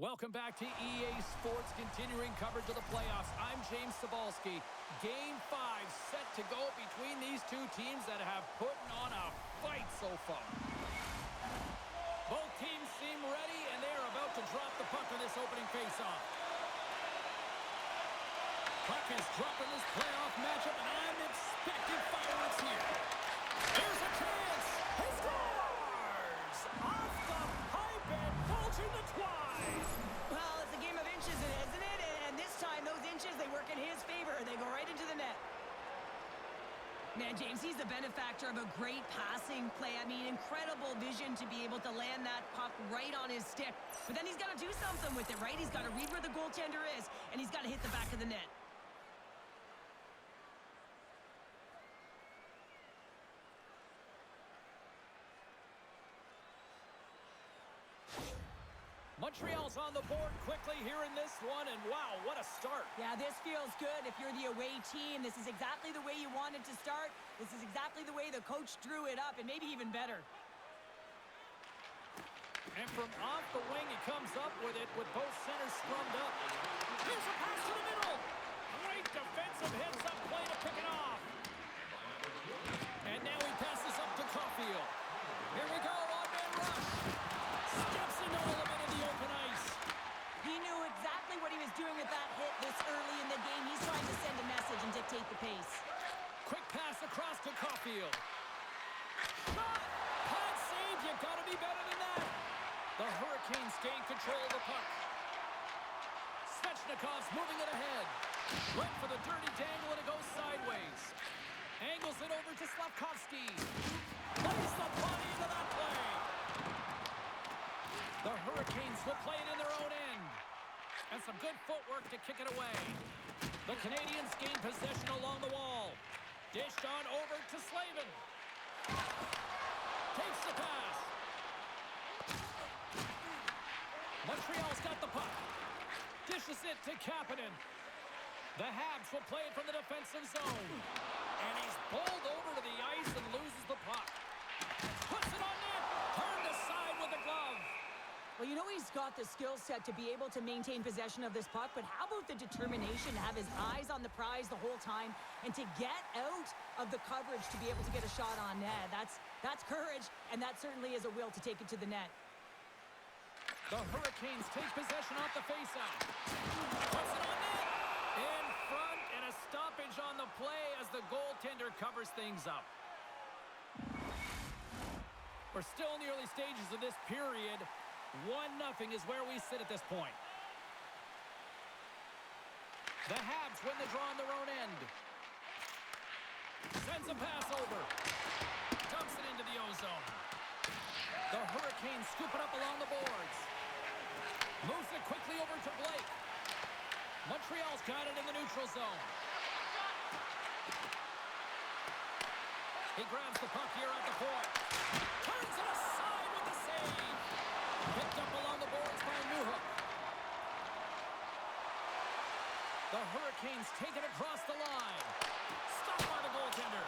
Welcome back to EA Sports, continuing coverage of the playoffs. I'm James Cebulski. Game 5 set to go between these two teams that have put on a fight so far. Both teams seem ready, and they are about to drop the puck in this opening faceoff. Puck is dropping this playoff matchup, and I'm expecting fireworks here. Here's a chance. He scores! Off the pipe and bulging the twine. Well, it's a game of inches, isn't it? And this time, those inches, they work in his favor. They go right into the net. Man, James, he's the benefactor of a great passing play. I mean, incredible vision to be able to land that puck right on his stick. But then he's got to do something with it, right? He's got to read where the goaltender is, and he's got to hit the back of the net. Montreal's on the board quickly here in this one, and wow, what a start. Yeah, this feels good. If you're the away team, this is exactly the way you wanted to start. This is exactly the way the coach drew it up, and maybe even better. And from off the wing, he comes up with it with both centers scrummed up. Here's a pass to the middle. Great defensive heads-up play to pick it off. And now he passes up to Caulfield. Here we go, on-man rush. Steps into all of it in the open ice. He knew exactly what he was doing with that hit this early in the game. He's trying to send a message and dictate the pace. Quick pass across to Caulfield. Shot! Pad save! You gotta be better than that. The Hurricanes gain control of the puck. Svechnikov's moving it ahead. Went for the dirty dangle and it goes sideways. Angles it over to Slavkovsky. Plays the body into that play. The Hurricanes will play it in their own end. And some good footwork to kick it away. The Canadiens gain possession along the wall. Dished on over to Slavin. Takes the pass. Montreal's got the puck. Dishes it to Kapanen. The Habs will play it from the defensive zone. And he's bowled over to the ice and loses the puck. Puts it on net. Turned aside with the glove. Well, you know he's got the skill set to be able to maintain possession of this puck, but how about the determination to have his eyes on the prize the whole time and to get out of the coverage to be able to get a shot on net? That's courage, and that certainly is a will to take it to the net. The Hurricanes take possession off the faceoff. Puts it on net. In front, and a stoppage on the play as the goaltender covers things up. We're still in the early stages of this period. 1-0 is where we sit at this point. The Habs win the draw on their own end. Sends a pass over. Dumps it into the O-zone. The Hurricanes scoop it up along the boards. Moves it quickly over to Blake. Montreal's got it in the neutral zone. He grabs the puck here at the point. Turns it aside with the save. Picked up along the boards by Newhook. The Hurricanes take it across the line. Stopped by the goaltender.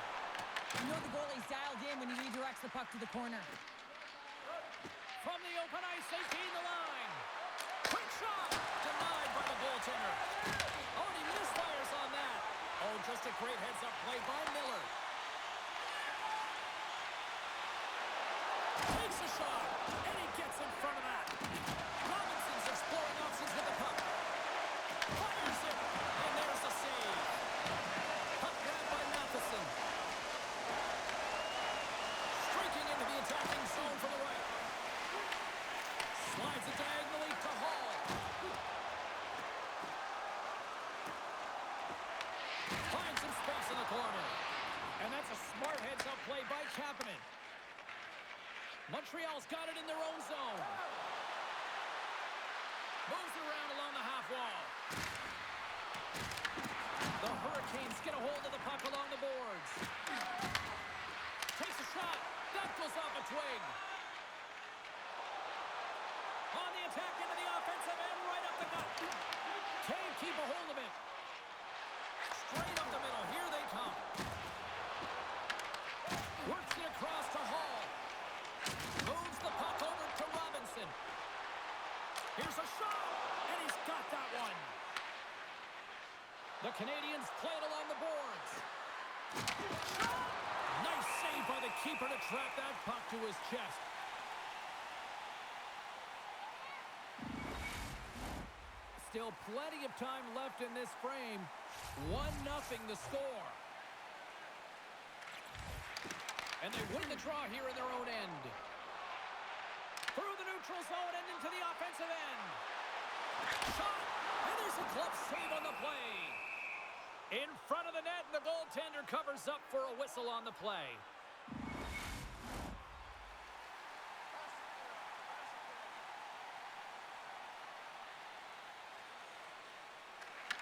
You know the goalie's dialed in when he redirects the puck to the corner. From the open ice, they gain the line. Quick shot. Denied by the goaltender. Oh, and he misfires on that. Oh, just a great heads-up play by Miller. Takes a shot, and he gets in front of that. Robinson's exploring options with the puck. Fires it, and there's the save. Puck grabbed by Matheson. Streaking into the attacking zone from the right. Slides it diagonally to Hall. Finds some space in the corner. And that's a smart heads-up play by Kapanen. Montreal's got it in their own zone. Moves around along the half wall. The Hurricanes get a hold of the puck along the boards. Takes a shot. That goes off a twig. On the attack into the offensive end, right up the gut. Can't keep a hold of it. Straight up the middle. Here they come. Works it across to Hall. Moves the puck over to Robinson. Here's a shot. The Canadiens play it along the boards. Nice save by the keeper to trap that puck to his chest. Still plenty of time left in this frame. 1-0 the score. And they win the draw here in their own end. Through the neutral zone and into the offensive end. Shot! And there's a glove save on the play. In front of the net, and the goaltender covers up for a whistle on the play.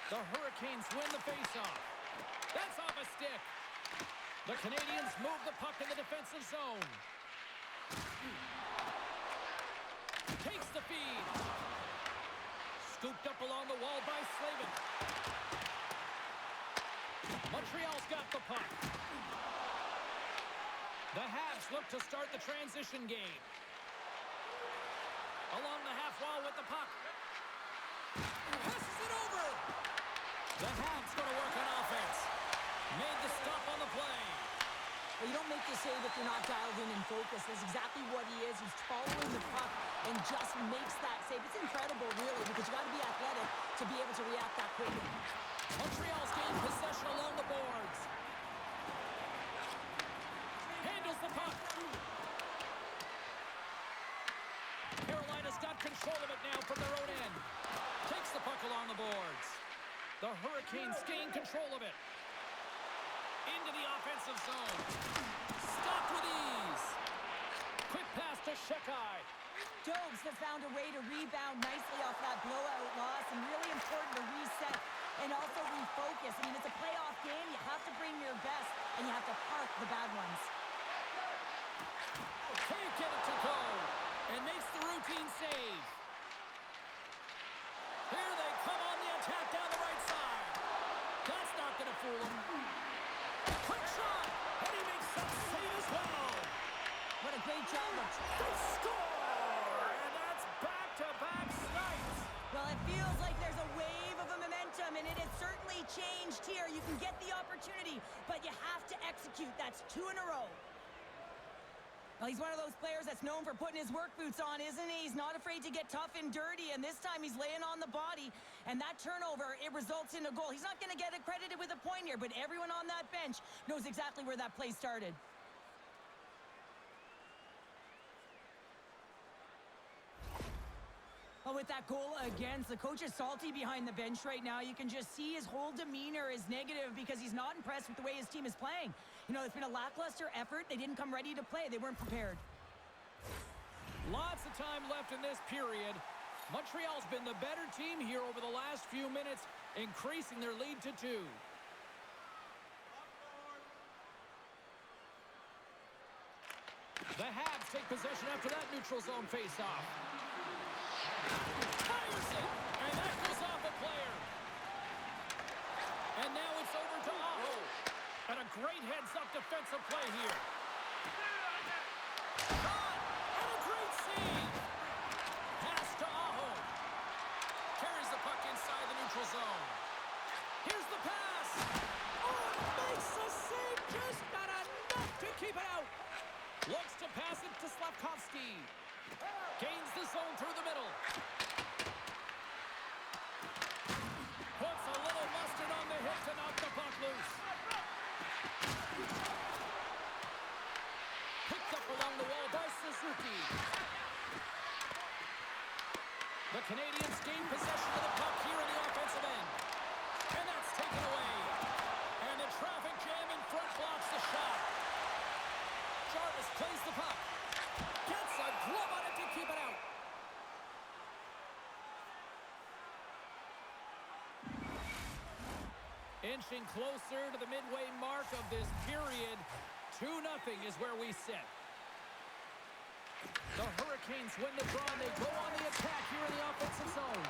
The Hurricanes win the faceoff. That's off a stick. The Canadiens move the puck in the defensive zone. Takes the feed. Scooped up along the wall by Slavin. Montreal's got the puck. The Habs look to start the transition game. Along the half wall with the puck. Passes it over. The Habs going to work on offense. Made the stop on the play. Well, you don't make the save if you're not dialed in and focused. That's exactly what he is. He's following the puck and just makes that save. It's incredible, really, because you got to be athletic to be able to react that quickly. Montreal's gained possession along the boards. Handles the puck. Carolina's got control of it now from their own end. Takes the puck along the boards. The Hurricanes gain control of it. Into the offensive zone. Stopped with ease. Quick pass to Shekai. Dobes have found a way to rebound nicely off that blowout loss, and really important to reset and also refocus. I mean, it's a playoff game. You have to bring your best, and you have to park the bad ones. Can't get it to go, and makes the routine save. Here they come on the attack down the right side. That's not going to fool him. Quick shot, and he makes that save as well. What a great job of... They score, and that's back-to-back snipes. Well, it feels like there's a wave of a momentum, and it has certainly changed here. You can get the opportunity, but you have to execute. That's 2 in a row. Well, he's one of those players that's known for putting his work boots on, isn't he? He's not afraid to get tough and dirty, and this time he's laying on the body, and that turnover, it results in a goal. He's not going to get it credited with a point here, but everyone on that bench knows exactly where that play started. Well, with that goal against, the coach is salty behind the bench right now. You can just see his whole demeanor is negative because he's not impressed with the way his team is playing. You know, it's been a lackluster effort. They didn't come ready to play. They weren't prepared. Lots of time left in this period. Montreal's been the better team here over the last few minutes, increasing their lead to 2. The Habs take possession after that neutral zone faceoff. Fires it, and that goes off a player. And now it's over to Aho. And a great heads-up defensive play here. Shot, and a great save. Pass to Aho. Carries the puck inside the neutral zone. Here's the pass. Oh, it makes a save, just not enough to keep it out. Looks to pass it to Slavkovsky. Gains the zone through the middle. Puts a little mustard on the hip to knock the puck loose. Picked up along the wall by Suzuki. The Canadiens gain possession of the puck here in the offensive end. And that's taken away. And the traffic jam in front blocks the shot. Jarvis plays the puck. Gets a glove on it to keep it out. Inching closer to the midway mark of this period. 2-0 is where we sit. The Hurricanes win the draw. They go on the attack here in the offensive zone.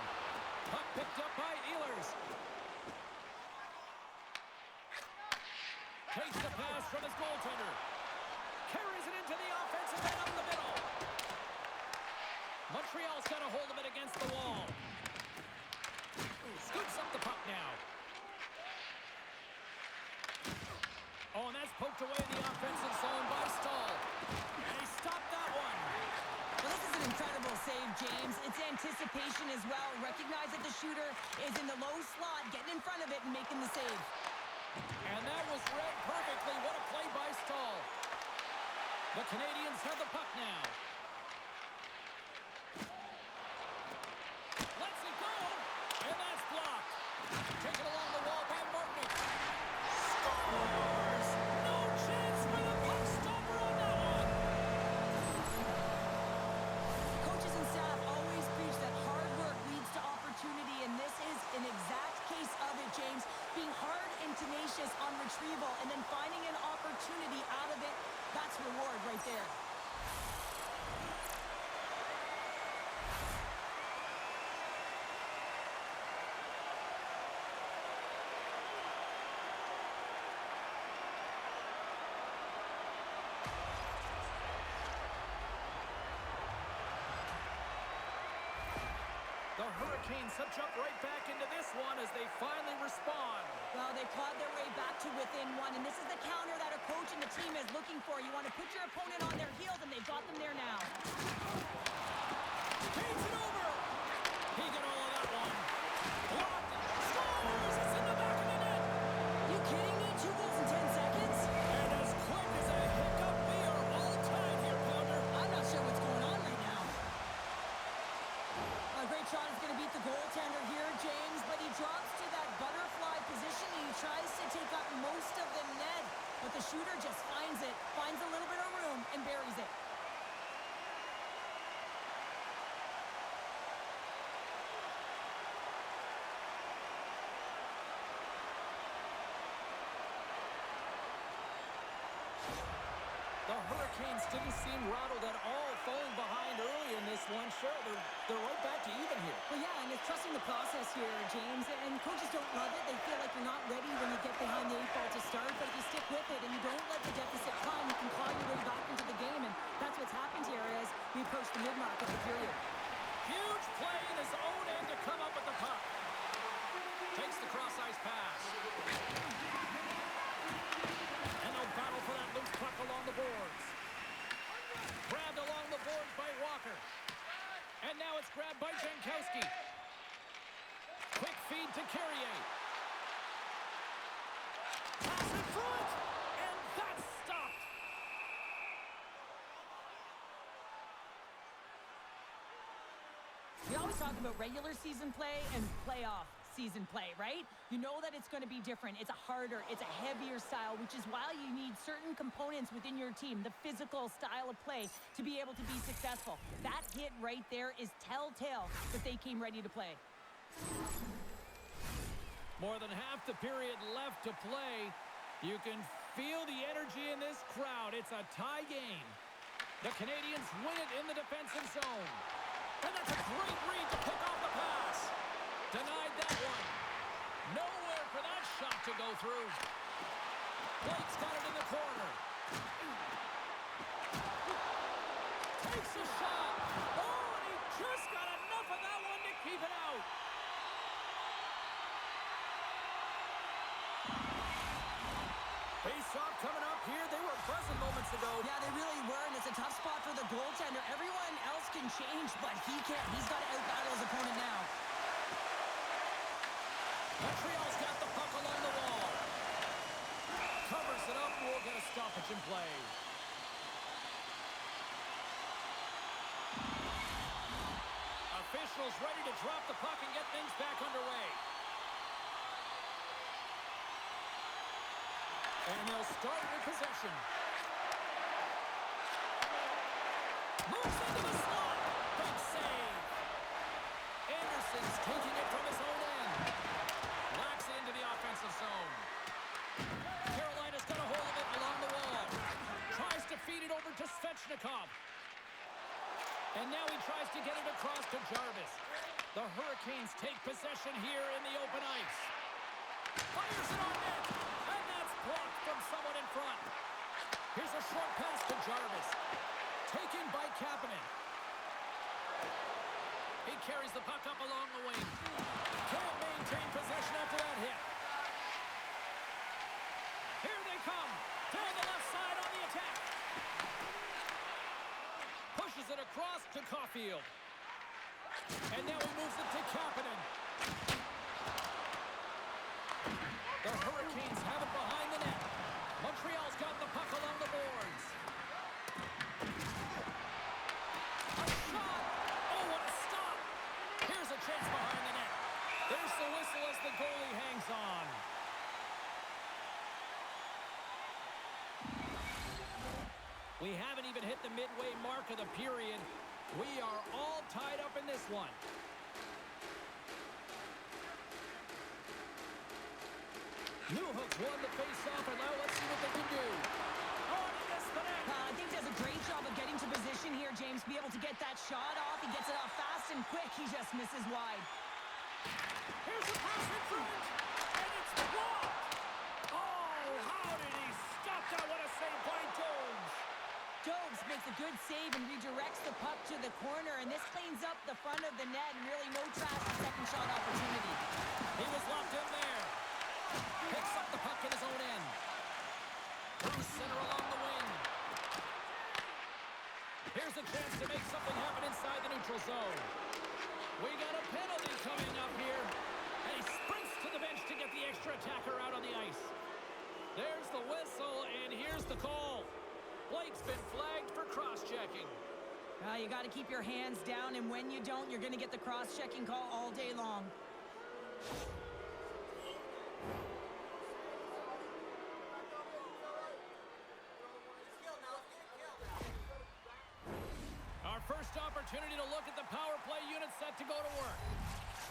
Puck picked up by Ehlers. Takes the pass from his goaltender. Carries it into the offensive end up the middle. Montreal's got a hold of it against the wall. Scoops up the puck now. anticipation as well. Recognize that the shooter is in the low slot, getting in front of it and making the save. And that was read perfectly. What a play by Stahl. The Canadiens have the puck now. Lets it go, and that's blocked. Taken along the wall by Martin. Scores! No chance for the puck stopper on that one. Coaches and staff always preach that hard work leads to opportunity, and this is an exact case of it, James. Being hard and tenacious on retrieval and then finding an opportunity out of it, that's reward right there. The Hurricanes have jumped right back into this one as they finally respond. Well, they clawed their way back to within one, and this is the counter that a coach and the team is looking for. You want to put your opponent on their heels, and they've got them there now. Paints it over. He got all of that one. Blocked. Scores! It's in the back of the net. You kidding me? 2 goals in 10 seconds? And as quick as a hiccup, we are all tied here, Pounder. I'm not sure what's going on right now. A great shot is going to beat the goaltender here, James, but he drops to that butterfly position and he tries to take up most of the net, but the shooter just finds it, finds a little bit of room, and buries it. The Hurricanes didn't seem rattled at all, falling behind early in this one. Sure, they're right back to even here. Well, yeah, and it's trusting the process here, James, and coaches don't love it. They feel like you're not ready when you get behind the 8 ball to start, but if you stick with it and you don't let the deficit climb, you can claw your way back into the game, and that's what's happened here as we approach the mid-mark of the period. Huge play in his own end to come up with the puck. Takes the cross-ice pass. And they'll battle for that loose puck along the boards. Grabbed along the boards by Walker. And now it's grabbed by Jankowski. Quick feed to Carrier. Pass in front. And that's stopped. We always talk about regular season play and playoff season play, right? You know that it's going to be different. It's a harder, it's a heavier style, which is why you need certain components within your team, the physical style of play, to be able to be successful. That hit right there is telltale that they came ready to play. More than half the period left to play. You can feel the energy in this crowd. It's a tie game. The Canadiens win it in the defensive zone. And that's a great read to pick off the pass. Denied that one. Nowhere for that shot to go through. Blake's got it in the corner. Takes a shot. Oh, and he just got enough of that one to keep it out. Face-off coming up here. They were buzzing moments ago. Yeah, they really were, and it's a tough spot for the goaltender. Everyone else can change, but he can't. He's got to out-battle his opponent now. Montreal's got the puck along the wall. Covers it up. We'll get a stoppage in play. Officials ready to drop the puck and get things back underway. And they'll start with possession. Moves into the slot. Big save. Anderson's taking it from his own end. Locks it into the offensive zone. Carolina's got a hold of it along the wall. Tries to feed it over to Svechnikov. And now he tries to get it across to Jarvis. The Hurricanes take possession here in the open ice. Fires it on net. And that's blocked from someone in front. Here's a short pass to Jarvis. Taken by Kapanen. He carries the puck up along the wing. Can't maintain possession after that hit. Here they come. Down the left side on the attack. Pushes it across to Caulfield. And now he moves it to Kapanen. The Hurricanes have it behind the net. Montreal's got the puck along the boards. A shot! Oh, what a stop! Here's a chance behind the net. There's the whistle as the goalie hangs on. We haven't even hit the midway mark of the period. We are all tied up in this one. Newhook's won the face-off, and now let's see what they can do. Oh, he missed the net. I think he does a great job of getting to position here, James. Be able to get that shot off. He gets it off fast and quick. He just misses wide. Here's a pass in front, and it's blocked. Oh, how did he stop that? What a save by Jones. Jones makes a good save and redirects the puck to the corner, and this cleans up the front of the net, and really no trash for second shot opportunity. He was locked in there. Picks up the puck at his own end. Through center along the wing. Here's a chance to make something happen inside the neutral zone. We got a penalty coming up here. And he sprints to the bench to get the extra attacker out on the ice. There's the whistle, and here's the call. Blake's been flagged for cross-checking. You got to keep your hands down, and when you don't, you're going to get the cross-checking call all day long. Our first opportunity to look at the power play unit set to go to work.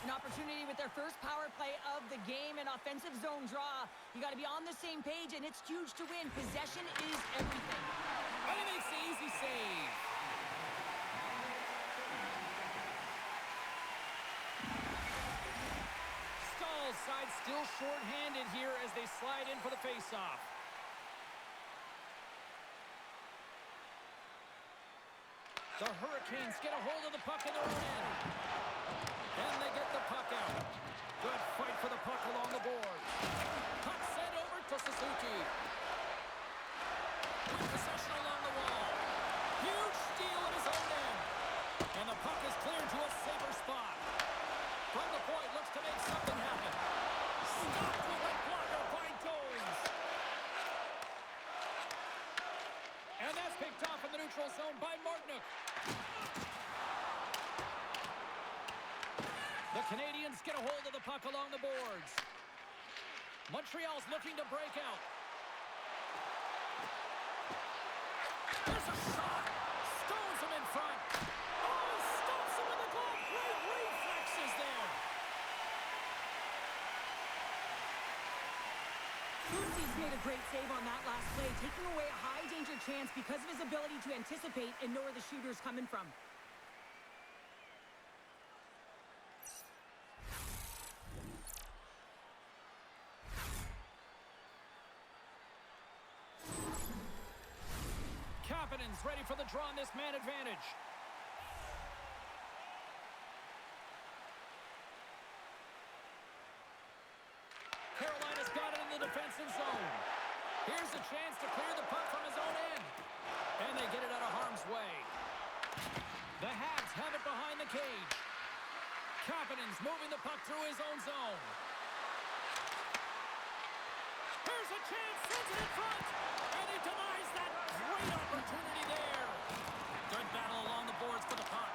An opportunity with their first power play of the game, an offensive zone draw. You got to be on the same page, and it's huge to win. Possession is everything. And he makes the easy save. Stahl's side still short-handed here as they slide in for the face-off. The Hurricanes get a hold of the puck in their own end. And they get the puck out. Good fight for the puck along the boards. Puck sent over to Suzuki. With possession along the wall. Huge steal at his own end. And the puck is cleared to a safer spot. From the point, looks to make something happen. Stopped with a blocker by Jones. And that's picked off in the neutral zone by Martinook. The Canadiens get a hold of the puck along the boards. Montreal's looking to break out. There's a shot. Stones him in front. Oh, he stops him with the glove. Great reflexes there. Lucy's made a great save on that last play, taking away a high-danger chance because of his ability to anticipate and know where the shooter's coming from. Kapanen's ready for the draw on this man advantage. Carolina's got it in the defensive zone. Here's a chance to clear the puck from his own end. And they get it out of harm's way. The Habs have it behind the cage. Kapanen's moving the puck through his own zone. Here's a chance, sends it in front. And he denies that. Great opportunity there. Good battle along the boards for the puck.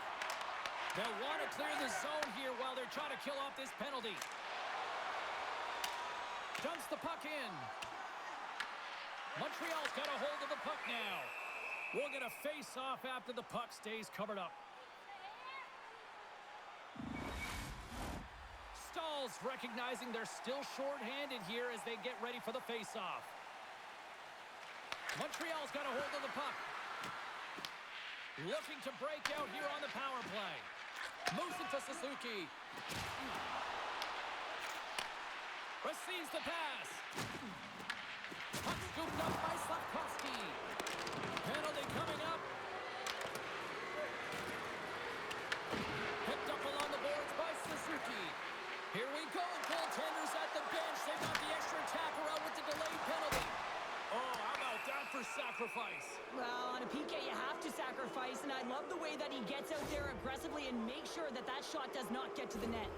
They'll want to clear the zone here while they're trying to kill off this penalty. Dumps the puck in. Montreal's got a hold of the puck now. We'll get a face-off after the puck stays covered up. Stahl's recognizing they're still short-handed here as they get ready for the face-off. Montreal's got a hold of the puck. Looking to break out here on the power play. Moves it to Suzuki. Receives the pass. Puck scooped up by Slavkovsky. Penalty coming up. Picked up along the boards by Suzuki. Here we go. Goaltenders at the bench. They got the extra attacker out with the delayed penalty. Oh, how about that for sacrifice. Well, on a PK, you have to sacrifice, and I love the way that he gets out there aggressively and makes sure that that shot does not get to the net.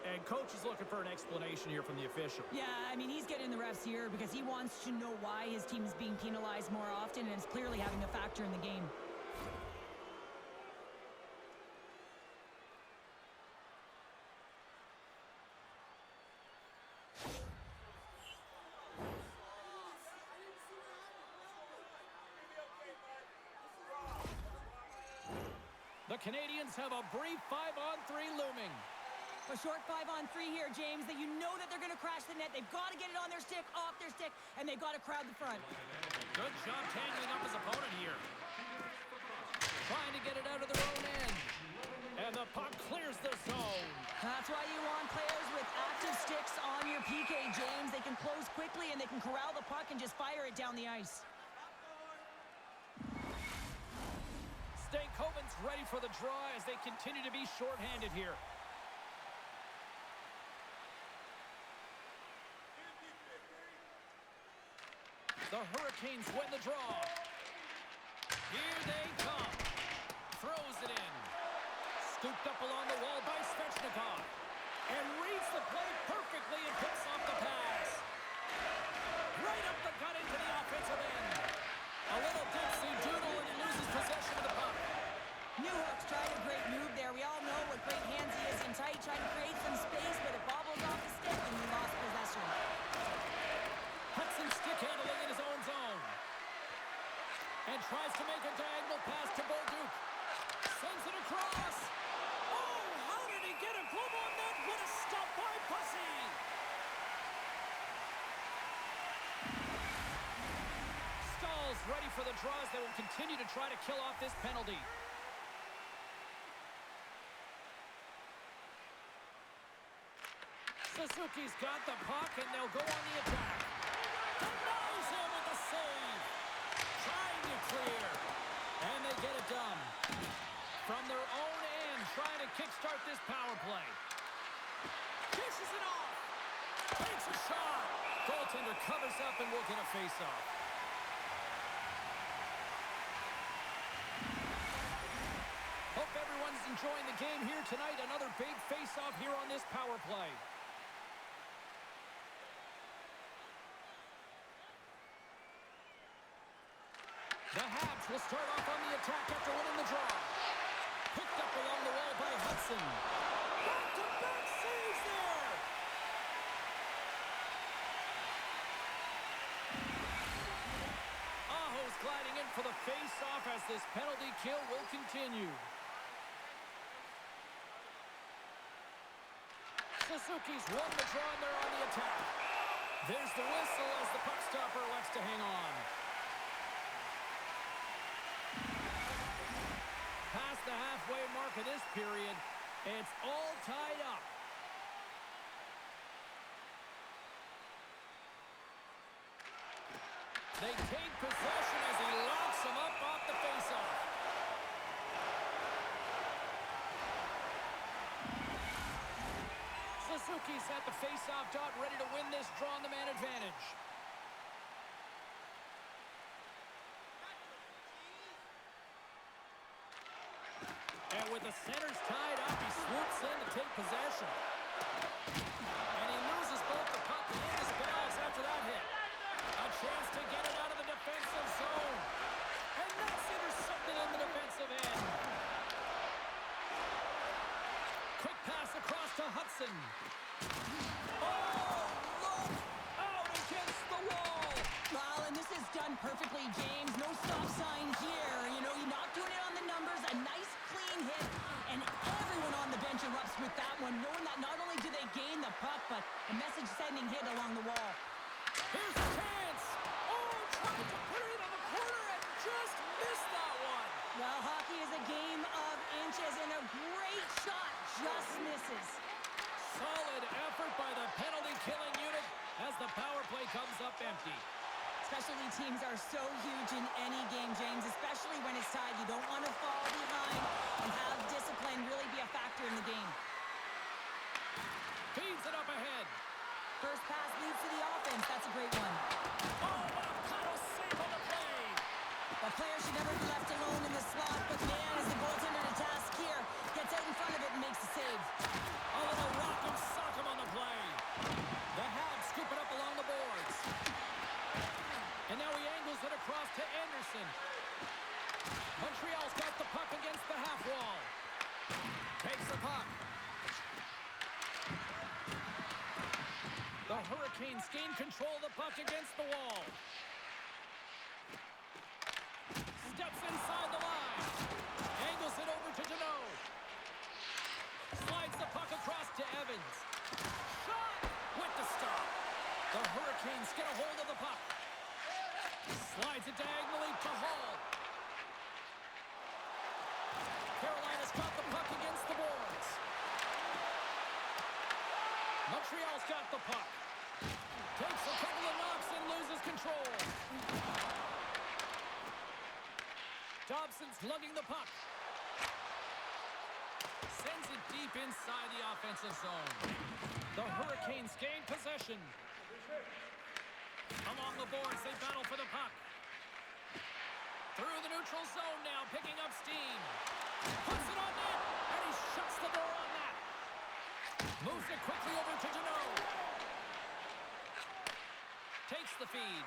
And coach is looking for an explanation here from the official. Yeah, I mean, he's getting the refs here because he wants to know why his team is being penalized more often, and it's clearly having a factor in the game. The Canadiens have a brief 5-on-3 looming. A short 5-on-3 here, James, that you know that they're going to crash the net. They've got to get it on their stick, off their stick, and they've got to crowd the front. Good job tangling up his opponent here. Trying to get it out of their own end. And the puck clears the zone. That's why you want players with active sticks on your PK, James. They can close quickly, and they can corral the puck and just fire it down the ice. Stankoven's ready for the draw as they continue to be shorthanded here. The Hurricanes win the draw. Here they come. Throws it in. Scooped up along the wall by Svechnikov. And reads the play perfectly and picks off the pass. Right up the gut into the offensive end. A little dipsy doodle and he loses possession of the puck. Newhook's tried a great move there. We all know what great hands he is in tight, trying to create some space, but it bobbles off the stick and he lost possession. Hudson stick handling in his own zone. And tries to make a diagonal pass to Bolduc. Sends it across. Oh, how did he get a glove on that? What a stop by Bussy. Stahl's ready for the draws. They will continue to try to kill off this penalty. Suzuki's got the puck, and they'll go on the attack. Denies him with the save. Trying to clear. And they get it done. From their own end, trying to kickstart this power play. Dishes it off. Takes a shot. Goaltender covers up and will get a face-off. Hope everyone's enjoying the game here tonight. Another big face-off here on this power play. The Habs will start off on the attack after winning the draw. Picked up along the wall by Hudson. Back-to-back saves there. Aho's gliding in for the face-off as this penalty kill will continue. Suzuki's won the draw and they're on the attack. There's the whistle as the puck stopper elects to hang on. Past the halfway mark of this period, it's all tied up. They take possession as he locks him up off the faceoff. Suzuki's at the faceoff dot, ready to win this draw on the man advantage. And with the centers tied up, he swoops in to take possession. And he loses both the puck and his balls after that hit. A chance to get it out of the defensive zone. And that's intercepted in the defensive end. Quick pass across to Hudson. Oh, look! Out against the wall. Well, and this is done perfectly, James. No stop sign here. You know, you're not doing it on the numbers. A nice, clean hit. And everyone on the bench erupts with that one, knowing that not only do they gain the puck, but a message-sending hit along the wall. Here's a chance. Oh, tried to put it in the corner and just missed that one. Well, hockey is a game of inches, and a great shot just misses. Solid effort by the penalty-killing unit as the power play comes up empty. Specialty teams are so huge in any game, James, especially when it's tied. You don't want to fall behind and have discipline really be a factor in the game. Feeds it up ahead. First pass leads to the offense. That's a great one. Oh, what a paddle save on the play. player should never be left alone in the slot, but man, is the goaltender to task here. Gets out in front of it and makes the save. A little rock'em sock'em on the play. The Habs scoop it up along the boards. And now he angles it across to Anderson. Montreal's got the puck against the half wall. Takes the puck. The Hurricanes gain control of the puck against the wall. Steps inside the line. Angles it over to Deneau. Slides the puck across to Evans. Shot! With the stop. The Hurricanes get a hold of the puck. Slides it diagonally to Hall. Carolina's got the puck against the boards. Montreal's got the puck. Takes a couple of knocks and loses control. Dobson's lugging the puck. Sends it deep inside the offensive zone. The Hurricanes gain possession. Along the boards, they battle for the puck. Through the neutral zone now, picking up steam. Puts it on net, and he shuts the door on that. Moves it quickly over to Deneau. Takes the feed.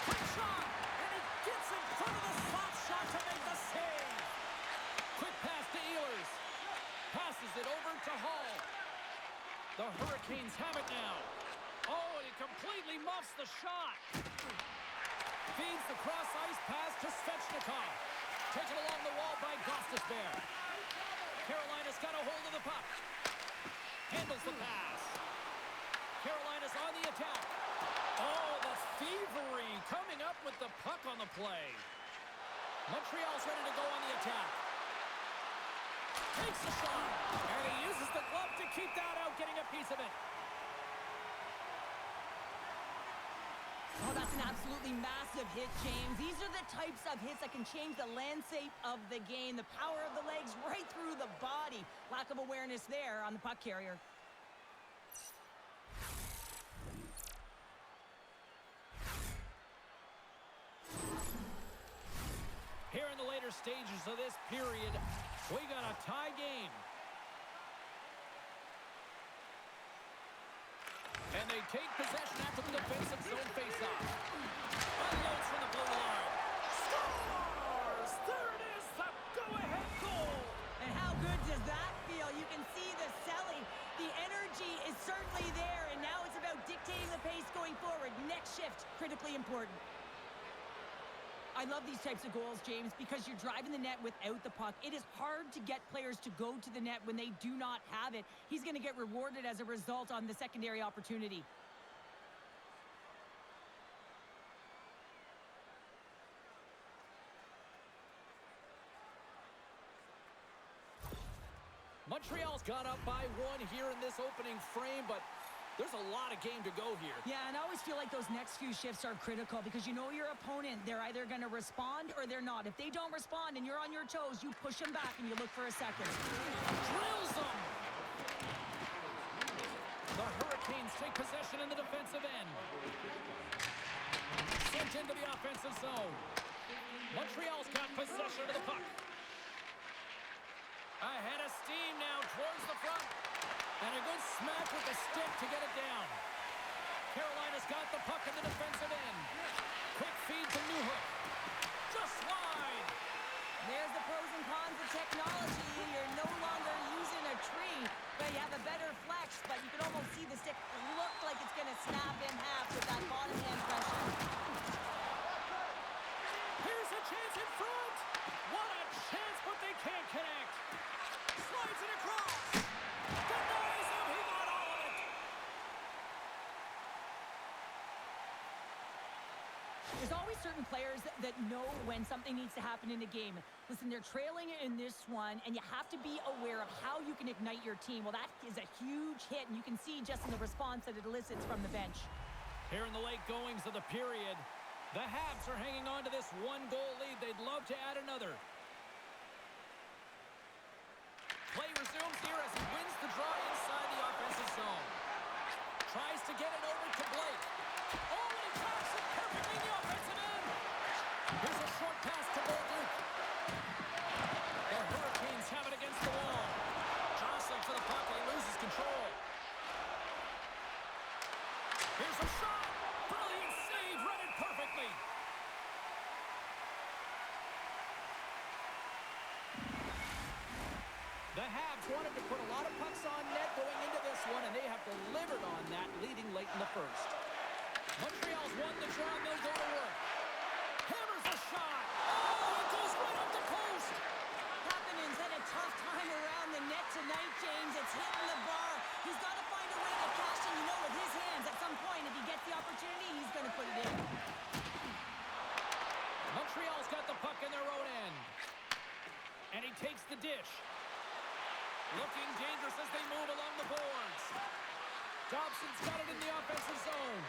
Quick shot, and he gets in front of the slot shot to make the save. Quick pass to Ehlers. Passes it over to Hall. The Hurricanes have it now. Oh, and he completely muffs the shot. Feeds the cross-ice pass to Svechnikov. Taken along the wall by Gostisbehere. Carolina's got a hold of the puck. Handles the pass. Carolina's on the attack. Oh, the thievery coming up with the puck on the play. Montreal's ready to go on the attack. Takes the shot, and he uses the glove to keep that out, getting a piece of it. Oh, that's an absolutely massive hit, James. These are the types of hits that can change the landscape of the game. The power of the legs right through the body. Lack of awareness there on the puck carrier. Here in the later stages of this period, we got a tie game. And they take possession after the defensive zone faceoff. Unloads from the blue line. Scores! There it is, the go-ahead goal. And how good does that feel? You can see the selling. The energy is certainly there, and now it's about dictating the pace going forward. Next shift, critically important. I love these types of goals, James, because you're driving the net without the puck. It is hard to get players to go to the net when they do not have it. He's going to get rewarded as a result on the secondary opportunity. Montreal's got up by one here in this opening frame, but there's a lot of game to go here. Yeah, and I always feel like those next few shifts are critical because you know your opponent. They're either going to respond or they're not. If they don't respond and you're on your toes, you push them back and you look for a second. Drills them. The Hurricanes take possession in the defensive end. Sent into the offensive zone. Montreal's got possession of the puck. Ahead of steam now towards the front. And a good smack with the stick to get it down. Carolina's got the puck in the defensive end. Quick feed to Newhook. Just wide. There's the pros and cons of technology. You're no longer using a tree, but you have a better flex, but you can almost see the stick look like it's going to snap in half with that bottom hand pressure. Here's a chance in front. What a chance, but they can't connect. Slides it across. Denies him. He got all of it. There's always certain players that know when something needs to happen in a game. Listen, they're trailing in this one, and you have to be aware of how you can ignite your team. Well, that is a huge hit, and you can see just in the response that it elicits from the bench. Here in the late goings of the period, the Habs are hanging on to this one-goal lead. They'd love to add another. Play resumes here as he wins the draw inside the offensive zone. Tries to get it over to Blake. Oh, and he tracks it perfectly in the offensive end. Here's a short pass Canadiens wanted to put a lot of pucks on net going into this one, and they have delivered on that, leading late in the first. Montreal's won the draw, and they'll go to work. Hammers a shot. Oh, it goes right up the post. Happening's had a tough time around the net tonight, James. It's hitting the bar. He's got to find a way to cash in, with his hands. At some point, if he gets the opportunity, he's going to put it in. Montreal's got the puck in their own end. And he takes the dish. Looking dangerous as they move along the boards. Dobson's got it in the offensive zone.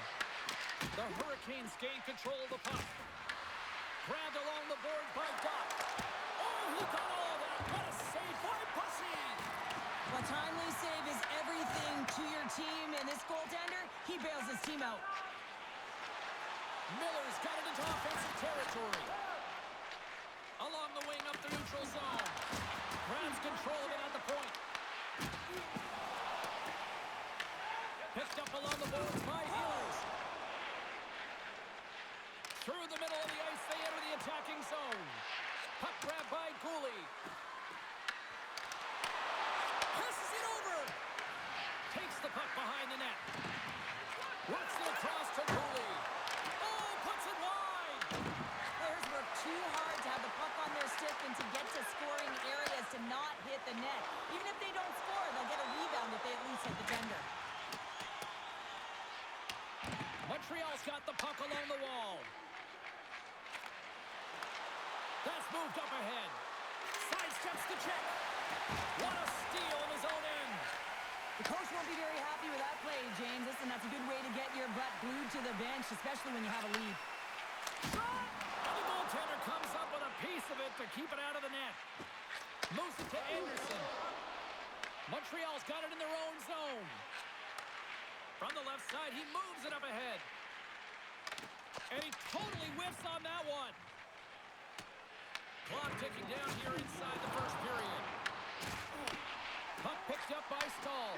The Hurricanes gain control of the puck. Grabbed along the board by Doc. Oh, he got all of that. What a save by Bussy. A timely save is everything to your team, and this goaltender, he bails his team out. Miller's got it into offensive territory. Along the wing up the neutral zone. Grabs control of it at the point. Picked up along the boards by Healers. Through the middle of the ice, they enter the attacking zone. Puck grab by Cooley. Passes it over. Takes the puck behind the net. Works it across to Cooley. Oh, puts it wide. Players work too hard to have the puck on their stick and to get to scoring areas to not hit the net. Even if they don't score, they'll get a rebound if they at least hit the defender. Montreal's got the puck along the wall. That's moved up ahead. Sidesteps the check. What a steal in his own end. The coach won't be very happy with that play, James. Listen, that's a good way to get your butt glued to the bench, especially when you have a lead. Shot! And the goaltender comes up with a piece of it to keep it out of the net. Moves it to Anderson. Montreal's got it in their own zone. From the left side, he moves it up ahead. And he totally whiffs on that one. Clock ticking down here inside the first period. Puck picked up by Stahl.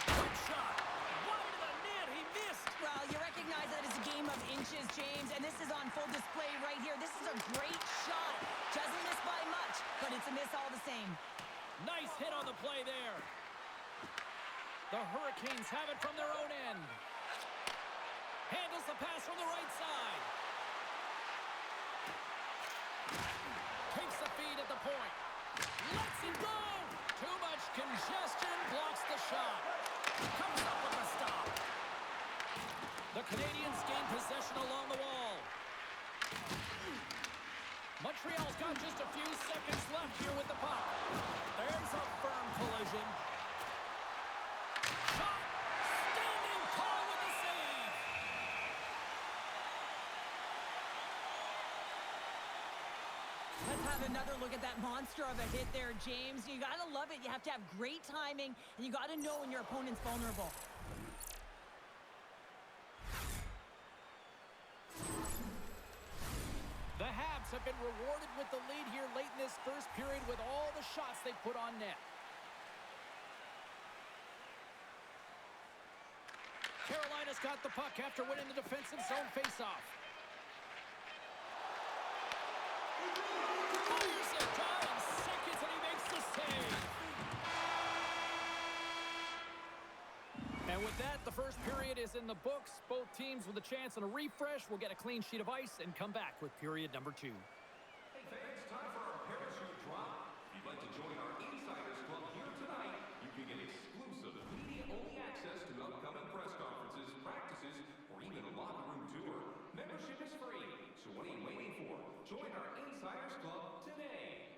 Quick shot. Wide of the net. He missed. Well, you recognize that it's a game of inches, James, and this is on full display right here. This is a great shot. Doesn't miss by much, but it's a miss all the same. Nice hit on the play there. The Hurricanes have it from their own end. Handles the pass from the right side. Takes the feed at the point. Lets it go. Too much congestion. Blocks the shot. Comes up with a stop. The Canadiens gain possession along the wall. Montreal's got just a few seconds left here with the puck. There's a firm collision. Shot! Standing tall with the save! Let's have another look at that monster of a hit there, James. You got to love it. You have to have great timing, and you got to know when your opponent's vulnerable. The Habs have been rewarded with the lead here late in this first period with all the shots they put on net. Carolina's got the puck after winning the defensive zone faceoff. Fires it down in seconds, and he makes the save. And with that, the first period is in the books. Both teams with a chance and a refresh will get a clean sheet of ice and come back with period number 2. Hey fans, time for our parachute drop. If you'd like to join our Insiders Club here tonight, you can get exclusive media-only access to upcoming press conferences, practices, or even a locker room tour. Membership is free, so what are you waiting for? Join our Insiders Club today.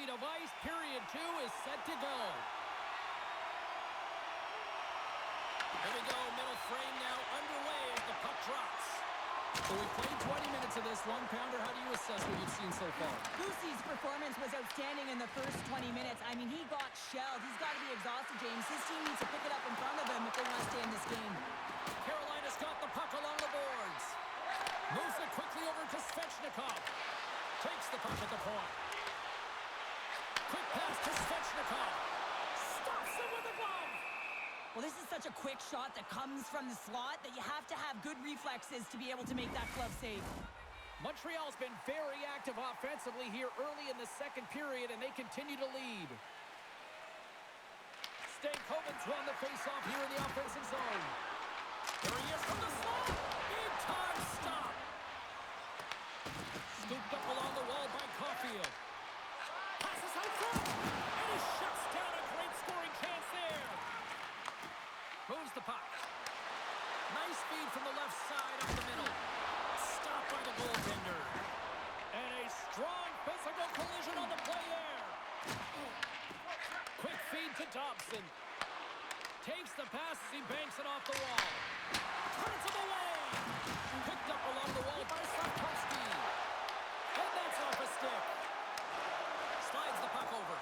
sheet of ice. Period 2 is set to go. Here we go. Middle frame now underway as the puck drops. So we've played 20 minutes of this one-pounder. How do you assess what you've seen so far? Goosey's performance was outstanding in the first 20 minutes. I mean, he got shelled. He's got to be exhausted, James. His team needs to pick it up in front of him if they want to stay in this game. Carolina's got the puck along the boards. Moves it quickly over to Svechnikov. Takes the puck at the point. Quick pass to Svechnikov. Stops him with a glove. Well, this is such a quick shot that comes from the slot that you have to have good reflexes to be able to make that glove save. Montreal's been very active offensively here early in the second period, and they continue to lead. Stankoven's won the faceoff here in the offensive zone. There he is from the slot. Big time stop. Scooped up along the wall by Caulfield. Passes out front, and he shuts down a great scoring chance there. Moves the puck. Nice feed from the left side up the middle. Stopped by the goaltender. And a strong physical collision on the play there. Quick feed to Dobson. Takes the pass as he banks it off the wall. Turns him away. Picked up along the wall by Slavkovsky. And that's off a stick. Slides the puck over.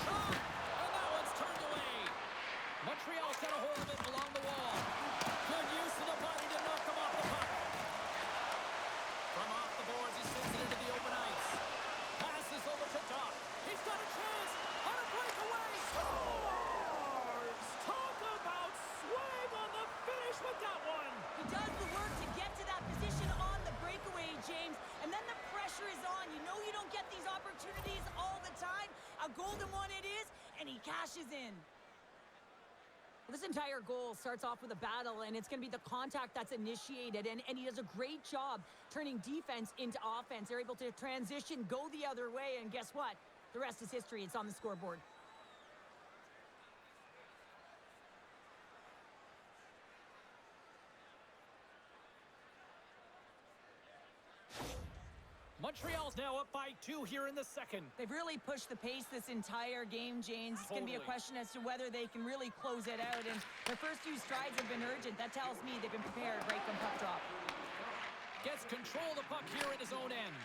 Shot! And that one's turned away. Montreal's got a hold of it along the wall. Good use of the body to knock him off the puck. From off the boards, he sends it into the open ice. Passes over to Doc. He's got a chance on a breakaway. Scores! Talk about swing on the finish with that one. He does the work to get to that position on the breakaway, James, and then the pressure is on. You know you don't get these opportunities all the time. A golden one it is, and he cashes in. Well, this entire goal starts off with a battle, and it's going to be the contact that's initiated, and he does a great job turning defense into offense. They're able to transition, go the other way, and guess what? The rest is history. It's on the scoreboard. Montreal's now up by 2 here in the second. They've really pushed the pace this entire game, James. It's going to be a question as to whether they can really close it out. And their first few strides have been urgent. That tells me they've been prepared right from puck drop. Gets control of the puck here at his own end.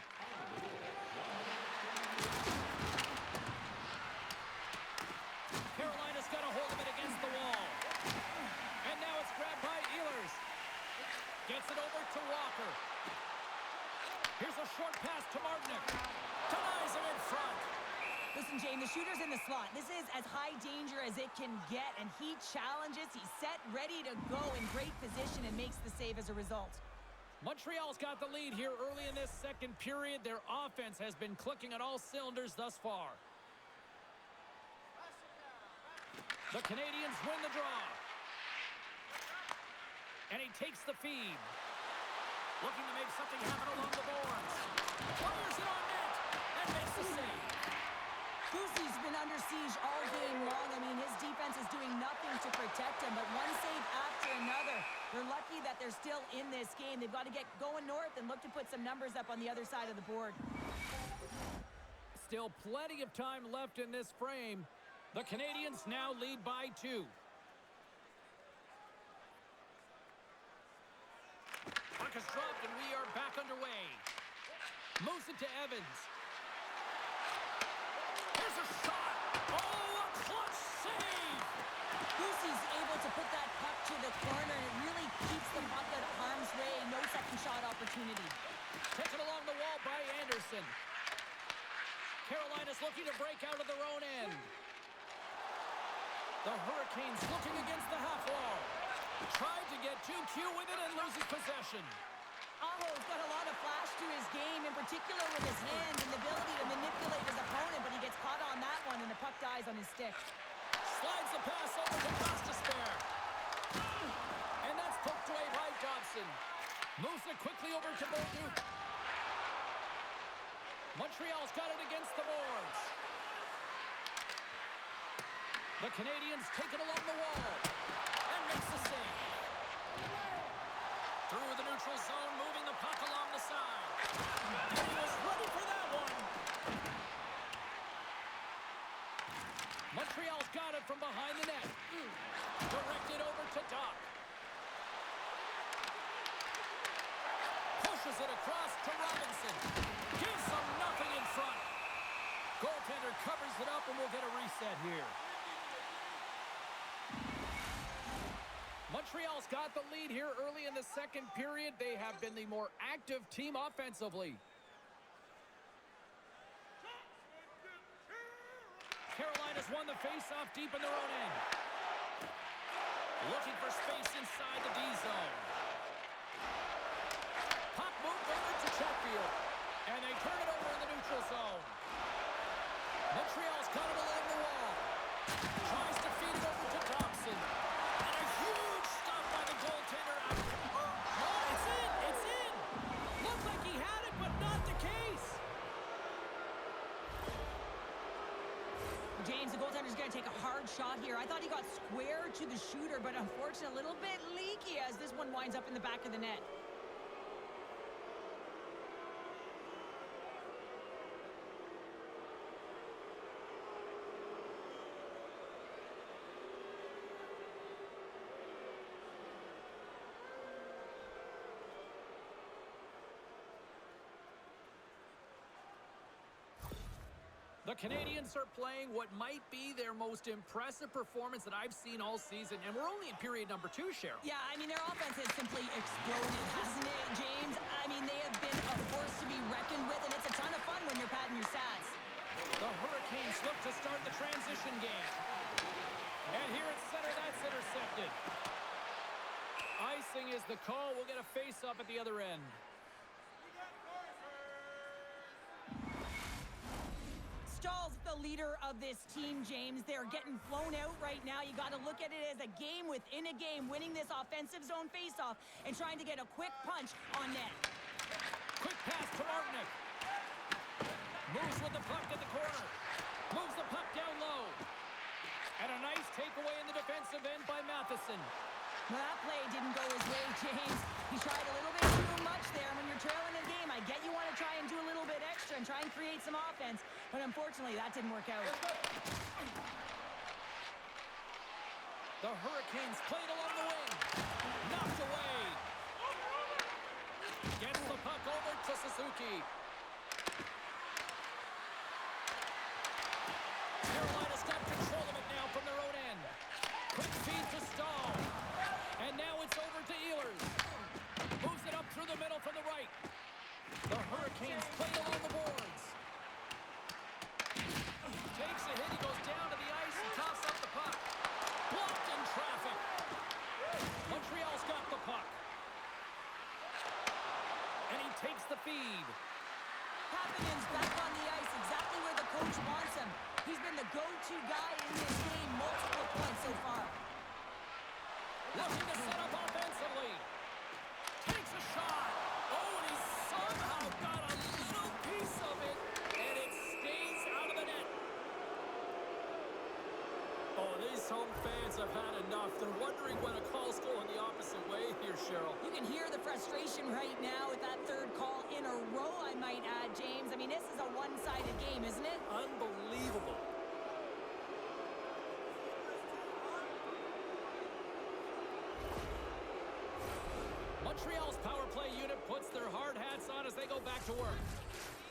Carolina's got a hold of it against the wall. And now it's grabbed by Ehlers. Gets it over to Walker. Here's a short pass to Martinick. Denies him in front. Listen, James, the shooter's in the slot. This is as high danger as it can get, and he challenges. He's set, ready to go in great position, and makes the save as a result. Montreal's got the lead here early in this second period. Their offense has been clicking on all cylinders thus far. The Canadiens win the draw. And he takes the feed. Looking to make something happen along the boards. Fires it on net and makes the save. Goosey's been under siege all game long. I mean, his defense is doing nothing to protect him, but one save after another. They're lucky that they're still in this game. They've got to get going north and look to put some numbers up on the other side of the board. Still plenty of time left in this frame. The Canadiens now lead by 2. Puck is dropped and we are back underway. Moves it to Evans. Here's a shot. Oh, a clutch save. Goosey's able to put that puck to the corner, and it really keeps the puck out of harm's way. No second shot opportunity. Taken along the wall by Anderson. Carolina's looking to break out of their own end. The Hurricanes looking against the half wall. Tried to get 2Q with it and loses possession. Aho's got a lot of flash to his game, in particular with his hands and the ability to manipulate his opponent, but he gets caught on that one, and the puck dies on his stick. Slides the pass over to Gostisbehere. And that's poked away by Dobson. Moves it quickly over to Bolduc. Montreal's got it against the boards. The Canadiens take it along the wall and makes the save. Through the neutral zone, moving the puck along the side. And he was ready for one. Montreal's got it from behind the net. Directed over to Doc. Pushes it across to Robinson. Gives them nothing in front. Goaltender covers it up, and we'll get a reset here. Montreal's got the lead here early in the second period. They have been the more active team offensively. Carolina's won the faceoff deep in their own end. Looking for space inside the D zone. Puck moved over to Chatfield. And they turn it over in the neutral zone. Montreal's got it along the wall. Tries to feed it over to Thompson. And a huge stop by the goaltender. Oh, it's in! It's in! Looked like he had it, but not the case. James, the goaltender's going to take a hard shot here. I thought he got square to the shooter, but unfortunately a little bit leaky as this one winds up in the back of the net. The Canadiens are playing what might be their most impressive performance that I've seen all season, and we're only in period number 2, Cheryl. Yeah, I mean, their offense has simply exploded, hasn't it, James? I mean, they have been a force to be reckoned with, and it's a ton of fun when you're padding your stats. The Hurricanes look to start the transition game. And here at center, that's intercepted. Icing is the call. We'll get a face-up at the other end. Stahl's the leader of this team, James. They're getting flown out right now. You got to look at it as a game within a game, winning this offensive zone faceoff and trying to get a quick punch on net. Quick pass to Martinick. Moves with the puck at the corner. Moves the puck down low. And a nice takeaway in the defensive end by Matheson. Well, that play didn't go his way, James. He tried a little bit too much there. When you're trailing a game, I get you want to try and do a little bit extra and try and create some offense, but unfortunately, that didn't work out. The Hurricanes played along the wing. Knocked away. Gets the puck over to Suzuki. Carolina's got control of it now from their own end. Quick feed to Stahl. And now it's over to Ehlers. Moves it up through the middle from the right. The Hurricanes play along the boards. Takes a hit. He goes down to the ice and tops up the puck. Blocked in traffic. Montreal's got the puck. And he takes the feed. Kapanen's back on the ice, exactly where the coach wants him. He's been the go-to guy in this game, multiple points so far. Looking to set up offensively. Takes a shot. Oh, and he somehow got a little piece of it, and it stays out of the net. Oh, these home fans have had enough. They're wondering when a call's going the opposite way here, Cheryl. You can hear the frustration right now with that third call in a row, I might add, James. I mean, this is a one-sided game, isn't it? Unbelievable. Montreal's power play unit puts their hard hats on as they go back to work.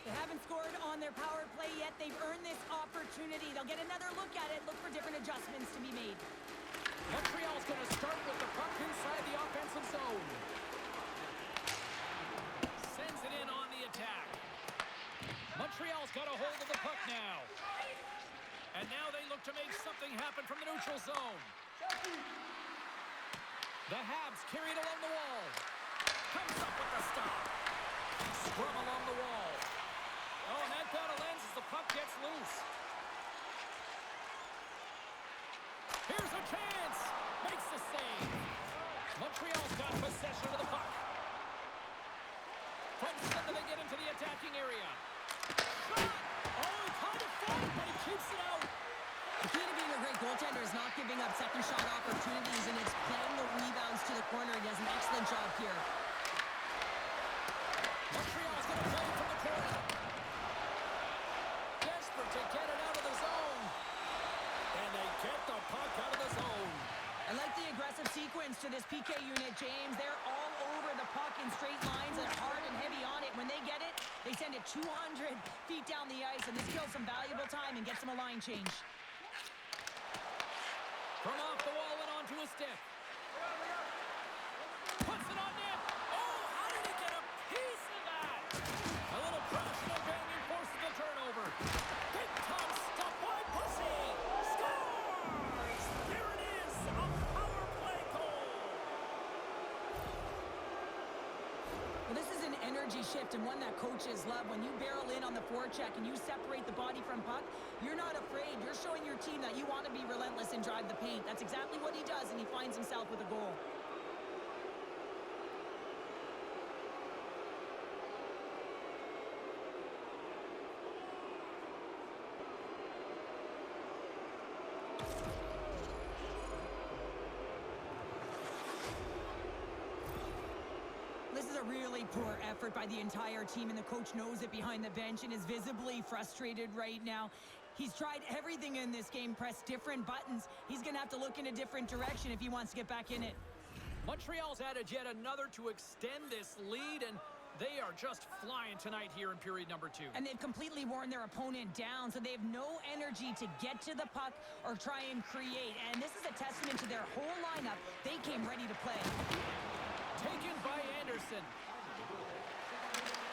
They haven't scored on their power play yet. They've earned this opportunity. They'll get another look at it, look for different adjustments to be made. Montreal's going to start with the puck inside the offensive zone. Sends it in on the attack. Montreal's got a hold of the puck now. And now they look to make something happen from the neutral zone. The Habs carried along the wall. Comes up with the stop. Scrum along the wall. Oh, and that battle ends as the puck gets loose. Here's a chance. Makes the save. Montreal's got possession of the puck. From center they get into the attacking area. Shot! Oh, kind of fun, but he keeps it out. The key to being a great goaltender is not giving up second shot opportunities, and it's playing the rebounds to the corner. He does an excellent job here. Montreal's going to play from the corner. sequence to this PK unit, James. They're all over the puck in straight lines and hard and heavy on it. When they get it, they send it 200 feet down the ice, and this kills some valuable time and gets them a line change. From off the wall and onto a stick. Puts it on net. Oh, how did he get a piece of that? A little crash and banging forces the turnover. Big time stop by Pussy. Scores! There it is, a power play goal. Well, this is an energy shift and one that coaches love. When you barrel in on the forecheck and you separate the body from puck, you're not afraid. You're showing your team that you want to be relentless and drive the paint. That's exactly what he does, and he finds himself with a goal. This is a really poor effort by the entire team, and the coach knows it behind the bench and is visibly frustrated right now. He's tried everything in this game, pressed different buttons. He's going to have to look in a different direction if he wants to get back in it. Montreal's added yet another to extend this lead, and they are just flying tonight here in period number 2. And they've completely worn their opponent down, so they have no energy to get to the puck or try and create. And this is a testament to their whole lineup. They came ready to play. Taken by Anderson.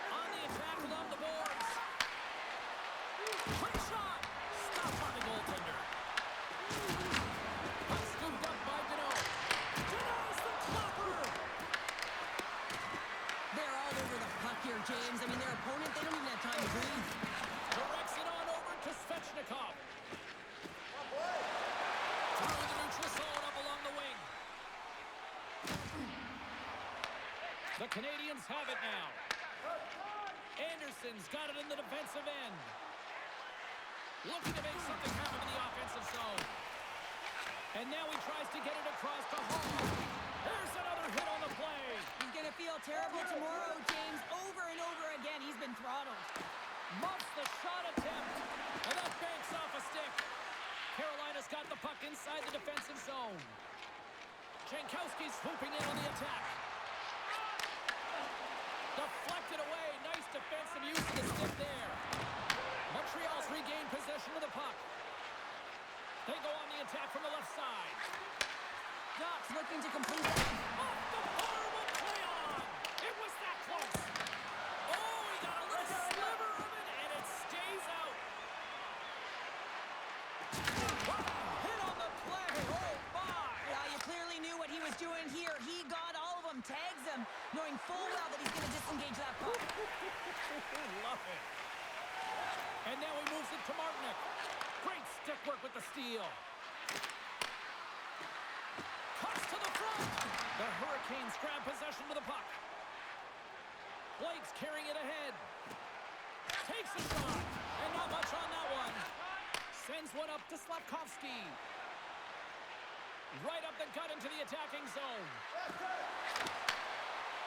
On the attack along the boards. Quick shot. Stop on the goaltender. Scooped up by Dano. Denies the clopper. They're all over the puck here, James. I mean, their opponent, they don't even have time to breathe. Directs it on over to Svechnikov. Through the neutral zone up along the wing. The Canadiens have it now. Anderson's got it in the defensive end. Looking to make something happen in the offensive zone. And now he tries to get it across the Hall. There's another hit on the play. He's going to feel terrible tomorrow, James. Over and over again, he's been throttled. Muffs the shot attempt. And that banks off a stick. Carolina's got the puck inside the defensive zone. Jankowski's swooping in on the attack. Deflected away. Nice defensive use of the stick there. Montreal's regained possession of the puck. They go on the attack from the left side. Ducks looking to complete that. Off the bar with play on. It was that close. Oh, he got a little sliver of it, and it stays out. Hit on the play. Oh, my. Yeah, you clearly knew what he was doing here. He got all of them, tags them, knowing full well that he's going to disengage that puck. Love it. And now he moves it to Martinick. Great stick work with the steal. Cuts to the front. The Hurricanes grab possession with the puck. Blake's carrying it ahead. Takes a shot. And not much on that one. Sends one up to Slavkovsky. Right up the gut into the attacking zone.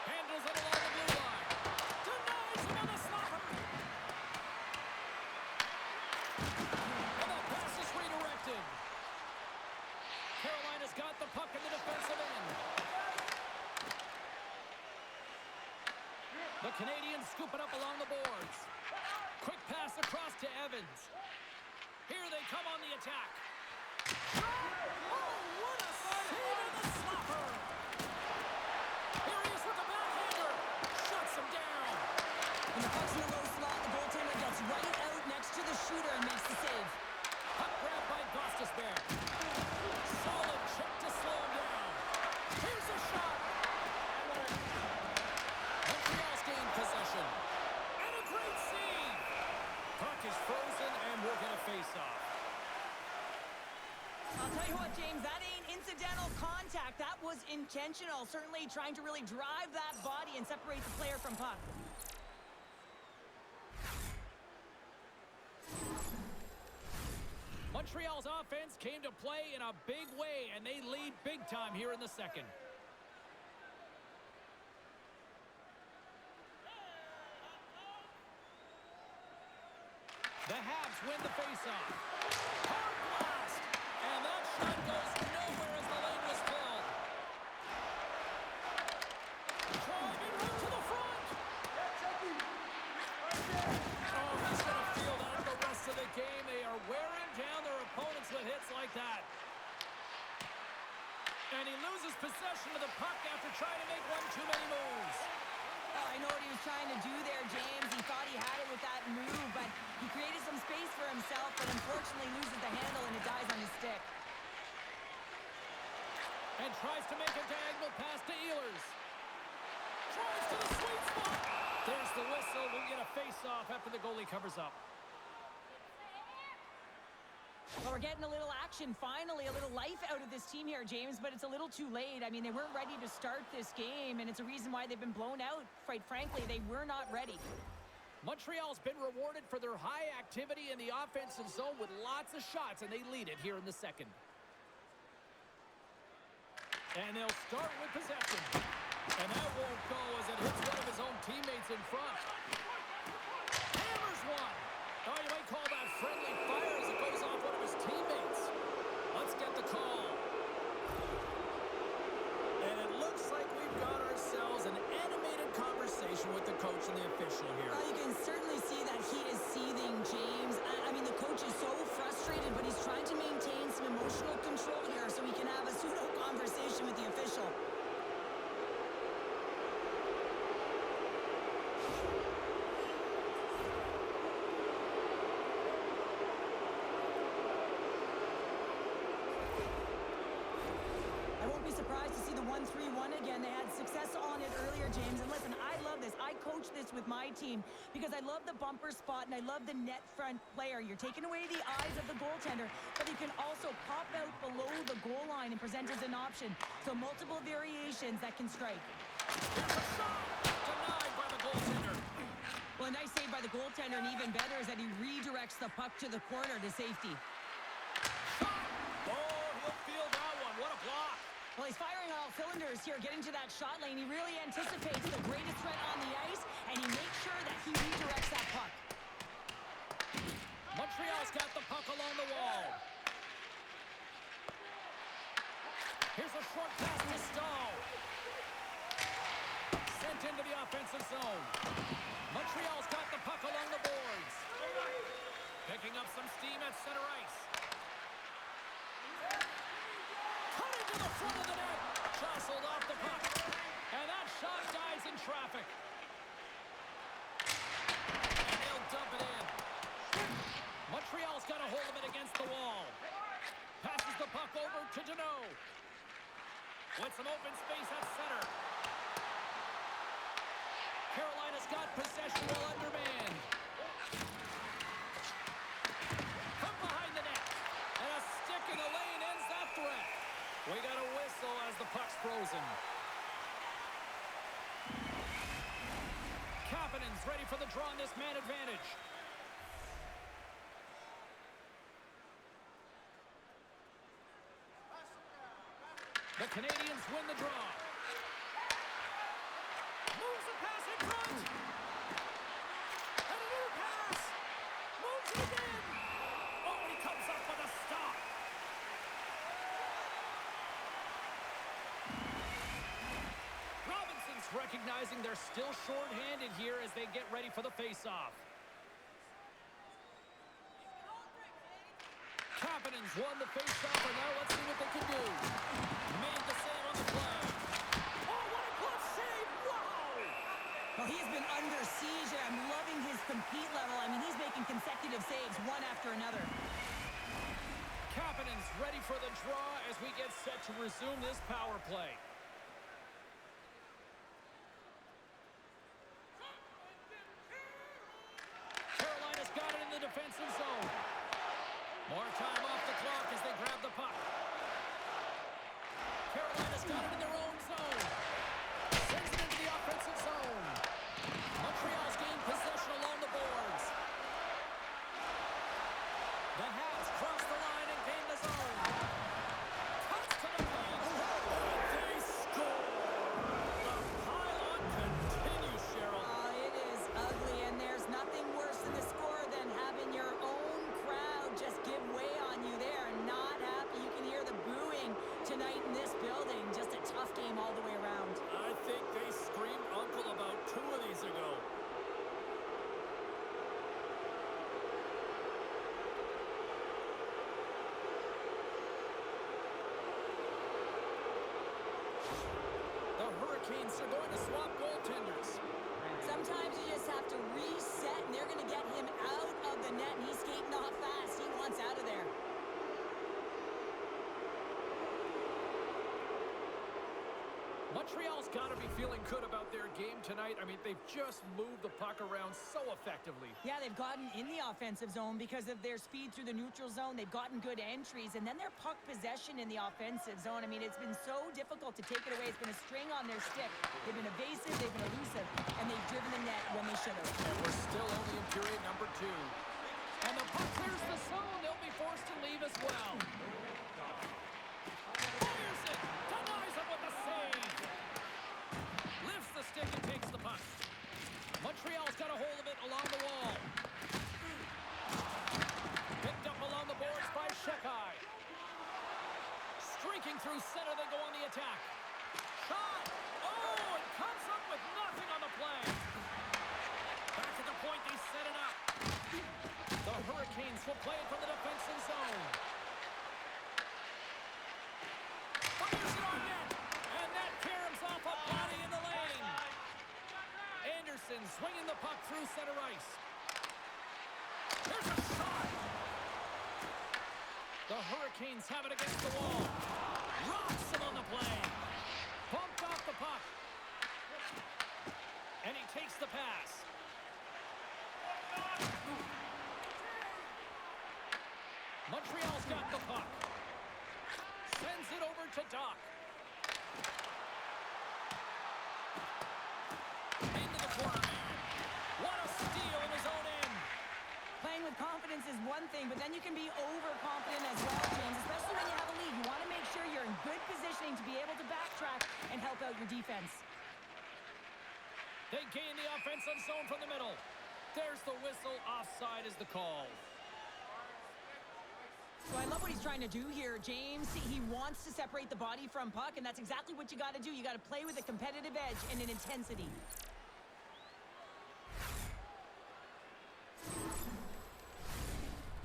Handles it along the blue line. Denies him on the slapper. And the pass is redirected. Carolina's got the puck in the defensive end. The Canadiens scoop it up along the boards. Quick pass across to Evans. Here they come on the attack. Oh, what a save in the slapper. Here he is with the backhander. Shuts him down. When the puck's in the low slot, the goaltender gets right out next to the shooter and makes the save. Puck grab by Gostisbehere. Solid check to slow him down. Here's a shot. Montreal's gained possession. And a great save. Puck is frozen, and we're going to face off. I'll tell you what, James, that ain't incidental contact. That was intentional. Certainly trying to really drive that body and separate the player from puck. Montreal's offense came to play in a big way, and they lead big time here in the second. The Habs win the faceoff. Hard blast! And that shot goes nowhere as the lane was filled. possession of the puck after trying to make one too many moves. Oh, I know what he was trying to do there, James. He thought he had it with that move, but he created some space for himself, but unfortunately loses the handle and it dies on his stick. And tries to make a diagonal pass to Ehlers. Tries to the sweet spot. There's the whistle. We'll get a face-off after the goalie covers up. Well, we're getting a little action, finally, a little life out of this team here, James, but it's a little too late. I mean, they weren't ready to start this game, and it's a reason why they've been blown out. Quite frankly, they were not ready. Montreal's been rewarded for their high activity in the offensive zone with lots of shots, and they lead it here in the second. And they'll start with possession. And that won't go as it hits one of his own teammates in front. Hammers one. Oh, you might call that friendly fire as it goes off one of his teammates. Let's get the call. And it looks like we've got ourselves an animated conversation with the coach and the official here. Well, you can certainly see that he is seething, James. I mean, the coach is so frustrated, but he's trying to maintain some emotional control here so he can have a pseudo conversation with the official. I won't be surprised to see the 1-3-1 again. They had success on it earlier, James. And listen, I love this. I coach this with my team because I love the bumper spot and I love the net front player. You're taking away the eyes of the goaltender, but you can also pop out below the goal line and present as an option. So multiple variations that can strike. Here's a shot. Denied by the goaltender. Well, a nice save by the goaltender, and even better is that he redirects the puck to the corner to safety. Oh, he'll feel that one. What a block. Well, he's firing on all cylinders here, getting to that shot lane. He really anticipates the greatest threat on the ice, and he makes sure that he redirects that puck. Montreal's got the puck along the wall. Here's a short pass to Stahl. Sent into the offensive zone. Montreal's got the puck along the boards. Picking up some steam at center ice. Cut into the front of the net. Jostled off the puck. And that shot dies in traffic. And they'll dump it in. Montreal's got a hold of it against the wall. Passes the puck over to Deneau. With some open space at center. Carolina's got possession while undermanned. From behind the net. And a stick in the lane ends that threat. We got a whistle as the puck's frozen. Kapanen's ready for the draw on this man advantage. The Canadiens win the draw. Moves the pass in front. And a new pass. Moves it again. Oh, and he comes up with a stop. Robinson's recognizing they're still short-handed here as they get ready for the face-off. Kapanen's won the face-off, and now let's see what they can do. Made the save on the play. Oh, what a glove save! Wow! Well, he has been under siege, and I'm loving his compete level. I mean, he's making consecutive saves, one after another. Kapanen's ready for the draw as we get set to resume this power play. Carolina's got it in the defensive zone. More time off the clock as they grab the puck. Carolina's got it in their own zone. Sends it into the offensive zone. Montreal's gained possession along the boards. The Habs cross the line and gain the zone. Cuts to the paint. They defense, you're going to swap goaltenders. Sometimes you just have to reset, and they're going to get him out of the net, and he's skating off fast. He wants out of there. Montreal's got to be feeling good about their game tonight. I mean, they've just moved the puck around so effectively. Yeah, they've gotten in the offensive zone because of their speed through the neutral zone. They've gotten good entries, and then their puck possession in the offensive zone. I mean, it's been so difficult to take it away. It's been a string on their stick. They've been evasive, they've been elusive, and they've driven the net when they should have. And we're still only in period number 2. And the puck clears the zone. They'll be forced to leave as well. Fires it. Denies him with the save. Lifts the stick and takes the puck. Montreal's got a hold of it along the wall. Picked up along the boards by Shekai. Streaking through center, they go on the attack. Shot! Oh, it comes up with nothing on the play. Back at the point, they set it up. The Hurricanes will play it from the defensive zone. Fires it on net. And that caroms off a body in the lane. Anderson swinging the puck through center ice. There's a shot. The Hurricanes have it against the wall. Rocks him on the play. Bumped off the puck. And he takes the pass. Montreal's got the puck. Sends it over to Doc. Into the corner. What a steal in his own end. Playing with confidence is one thing, but then you can be overconfident as well, James, especially when you have a lead. You want to make sure you're in good positioning to be able to backtrack and help out your defense. They gain the offensive zone from the middle. There's the whistle. Offside is the call. So I love what he's trying to do here, James. He wants to separate the body from puck, and that's exactly what you got to do. You got to play with a competitive edge and an intensity.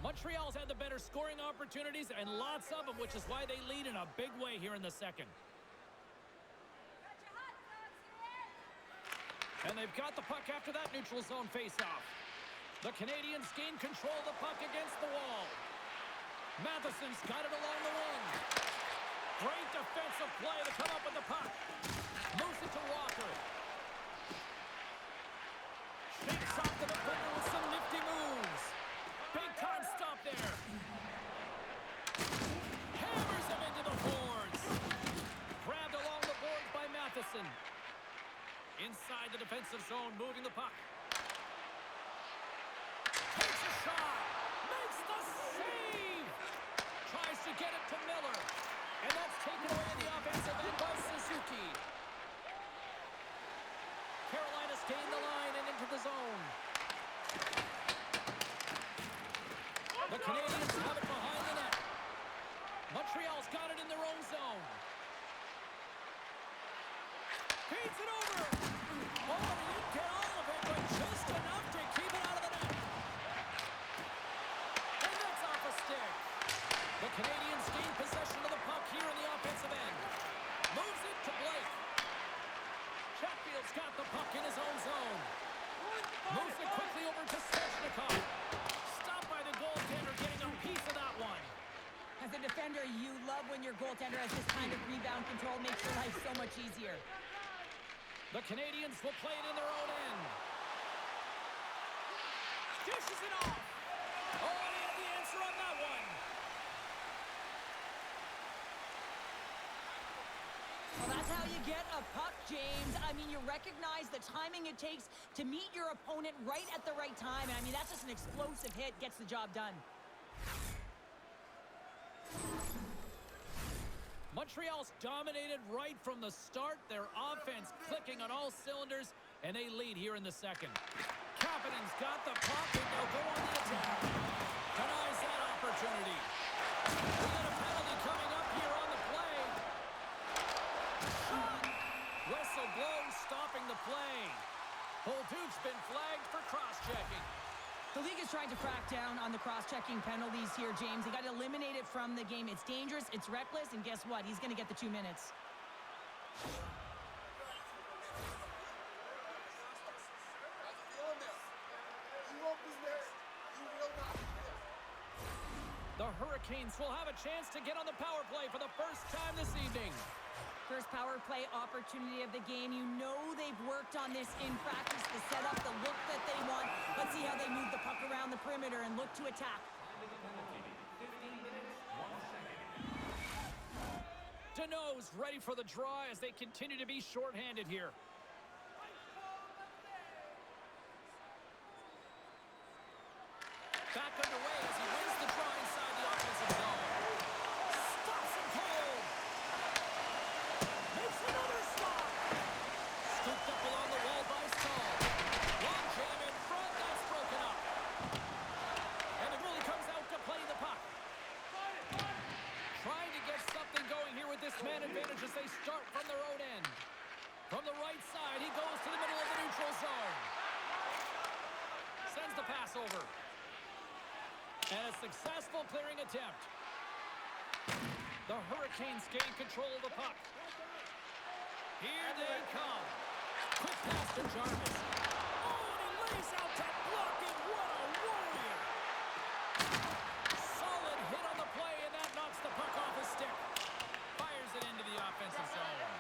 Montreal's had the better scoring opportunities and lots of them, which is why they lead in a big way here in the second. And they've got the puck after that neutral zone faceoff. The Canadiens gain control of the puck against the wall. Matheson's got it along the wing. Great defensive play to come up with the puck. Moves it to Walker. Shakes off the defender with some nifty moves. Big time stop there. Hammers him into the boards. Grabbed along the boards by Matheson. Inside the defensive zone, moving the puck. Takes a shot. Makes the save. Tries to get it to Miller. And that's taken away in the offensive end by Suzuki. Carolina's gained the line and into the zone. The Canadiens have it behind the net. Montreal's got it in their own zone. Feeds it over. Oh, he didn't get all of it, but just enough to keep it out of the net. And that's off a stick. The Canadiens gain possession of the puck here in the offensive end. Moves it to Blake. Chatfield's got the puck in his own zone. Moves it quickly over to Svechnikov. Stopped by the goaltender, getting a piece of that one. As a defender, you love when your goaltender has this kind of rebound control. Makes your life so much easier. The Canadiens will play it in their own end. Dishes it off. Oh, he had the answer on that one. Well, that's how you get a puck, James. I mean, you recognize the timing it takes to meet your opponent right at the right time. And I mean, that's just an explosive hit, gets the job done. Montreal's dominated right from the start. Their offense clicking on all cylinders, and they lead here in the second. Kapanen's got the puck, and they'll go on the attack. Denies that opportunity. We got a penalty coming up here on the play. Shot. Whistle blows, stopping the play. Bolduc's been flagged for cross-checking. The league is trying to crack down on the cross-checking penalties here, James. They got to eliminate it from the game. It's dangerous, it's reckless, and guess what? He's going to get the 2 minutes. Hurricanes will have a chance to get on the power play for the first time this evening. First power play opportunity of the game. You know they've worked on this in practice to set up the look that they want. Let's see how they move the puck around the perimeter and look to attack. 15 minutes, 1 second. Deneau's ready for the draw as they continue to be shorthanded here. Back underway as he wins the draw inside the offensive zone. Stops him cold. Makes another stop. Scooped up along the wall by Stahl. Long jam in front. That's broken up. And the goalie comes out to play the puck. Trying to get something going here with this man advantage as they start from their own end. From the right side, he goes to the middle of the neutral zone. Sends the pass over. And a successful clearing attempt. The Hurricanes gain control of the puck. Here they come. Quick pass to Jarvis. Oh, and he lays out to block it. What a warrior. Solid hit on the play, and that knocks the puck off his stick. Fires it into the offensive zone.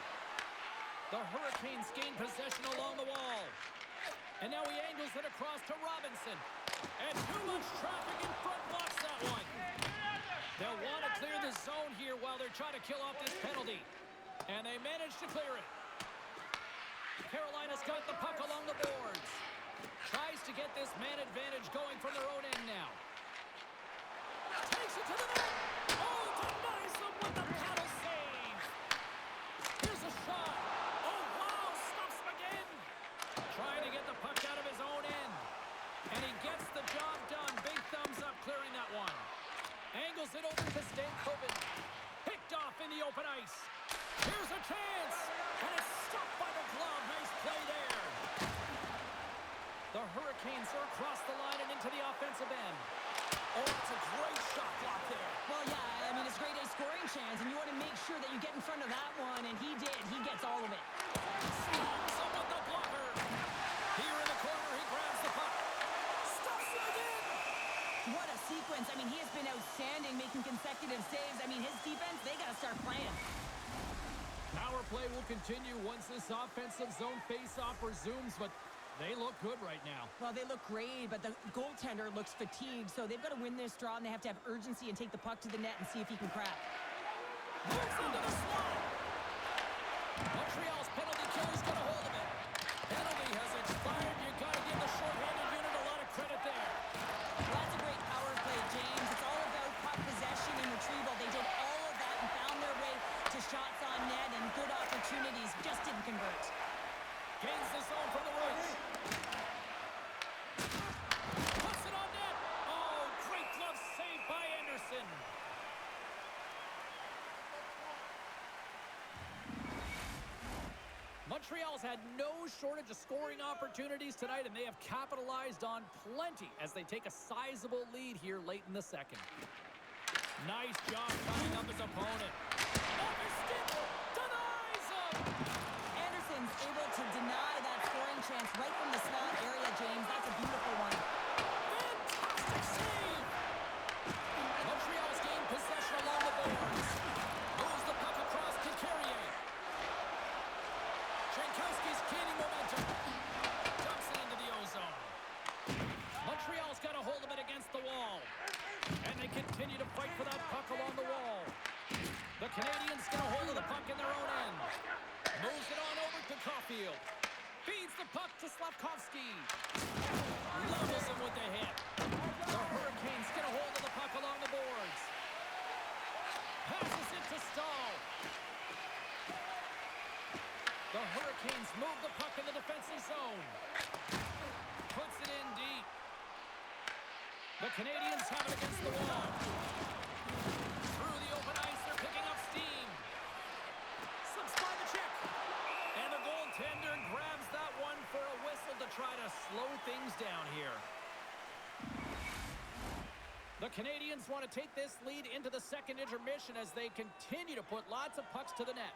The Hurricanes gain possession along the wall. And now he angles it across to Robinson. And too much traffic in front blocks that one. They'll want to clear the zone here while they're trying to kill off this penalty. And they manage to clear it. Carolina's got the puck along the boards. Tries to get this man advantage going from their own end now. Takes it to the net. Oh, denies them with the paddle save. Here's a shot. Oh, wow, stops him again. Trying to get the puck out of his own end. And he gets the job done. Big thumbs up clearing that one. Angles it over to Stankovic. Picked off in the open ice. Here's a chance. And it's stopped by the glove. Nice play there. The Hurricanes are across the line and into the offensive end. Oh, it's a great shot block there. Well, yeah, I mean, it's grade A scoring chance, and you want to make sure that you get in front of that one, and he did. He gets all of it. Stops him with the blocker. Here in the corner, he grabs the puck. Stops him again. What a sequence. I mean, he has been outstanding making consecutive saves. I mean, his defense, they got to start playing. Power play will continue once this offensive zone face-off resumes, but they look good right now. Well, they look great, but the goaltender looks fatigued, so they've got to win this draw, and they have to have urgency and take the puck to the net and see if he can crack. Moves into the slot. Montreal's penalty killer's got a hold of it. Penalty has expired. You got to give the shorthanded unit a lot of credit there. Well, that's a great power play, James. It's all about puck possession and retrieval. They did all of that and found their way to shots on net and good opportunities. Just didn't convert. Gains the zone from the right. Puts it on net. Oh, great glove save by Anderson. Montreal's had no shortage of scoring opportunities tonight, and they have capitalized on plenty as they take a sizable lead here late in the second. Nice job cutting up his opponent. Off his stick, denies him. Anderson's able to deny that scoring chance right from the slot area, James. That's a beautiful one. Fantastic save. Montreal's gained possession along the boards. Moves the puck across to Carrier. Jankowski's gaining momentum. Dumps it into the ozone. Montreal's got a hold of it against the wall. And they continue to fight for that puck along the wall. The Canadiens get a hold of the puck in their own end. Moves it on over to Caulfield. Feeds the puck to Slavkovsky. Levels him with the hit. The Hurricanes get a hold of the puck along the boards. Passes it to Stahl. The Hurricanes move the puck in the defensive zone. Puts it in deep. The Canadiens have it against the wall. Through the open ice, they're picking up steam. Slips by the check. And the goaltender grabs that one for a whistle to try to slow things down here. The Canadiens want to take this lead into the second intermission as they continue to put lots of pucks to the net.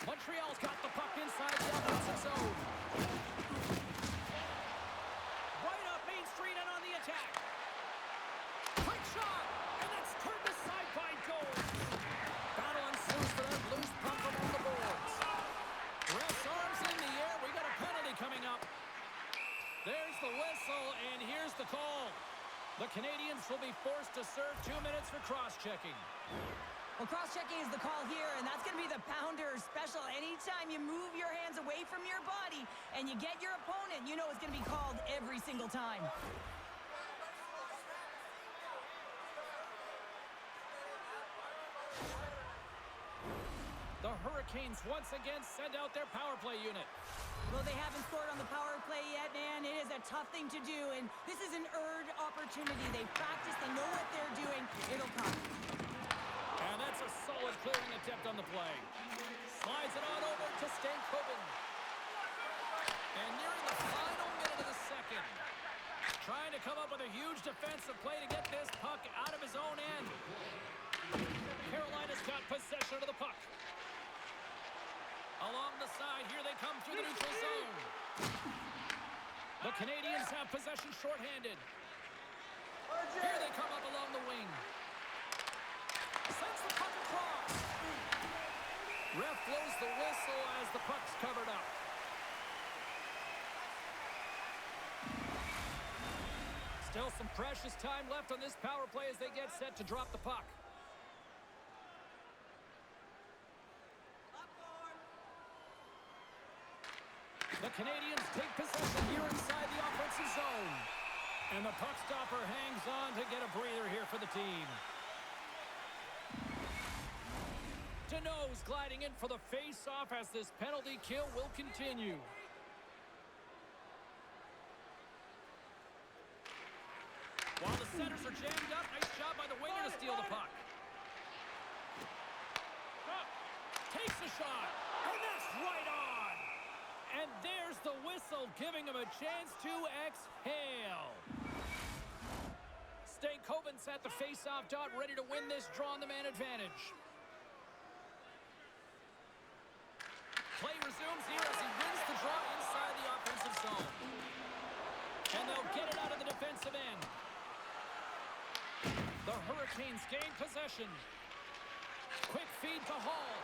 Montreal's got the puck inside the offensive zone. Right up Main Street and on the attack. shot, and that's turned aside by goals. Battle ensues for that loose puck along the boards. Ref's arms in the air. We got a penalty coming up. There's the whistle, and here's the call. The Canadiens will be forced to serve 2 minutes for cross-checking. Well, cross-checking is the call here, and that's going to be the pounder special. Anytime you move your hands away from your body and you get your opponent, you know it's going to be called every single time. The Hurricanes once again send out their power play unit. Well, they haven't scored on the power play yet, man. It is a tough thing to do, and this is an earned opportunity. They practice, they know what they're doing. It'll come. And that's a solid clearing attempt on the play. Slides it on over to Stanley. And nearing the final minute of the second. Trying to come up with a huge defensive play to get this puck out of his own end. Carolina's got possession of the puck. Along the side, here they come through the neutral zone. The Canadiens have possession shorthanded. Here they come up along the wing. Sends the puck across. Ref blows the whistle as the puck's covered up. Still some precious time left on this power play as they get set to drop the puck. The Canadiens take possession here inside the offensive zone. And the puck stopper hangs on to get a breather here for the team. Deneau's gliding in for the face-off as this penalty kill will continue. While the centers are jammed up, nice job by the winger to steal the puck. Takes the shot, and that's right on. And there's the whistle, giving him a chance to exhale. Stankoven's at the face-off dot, ready to win this draw on the man advantage. Play resumes here as he wins the draw inside the offensive zone. And they'll get it out of the defensive end. The Hurricanes gain possession. Quick feed to Hall.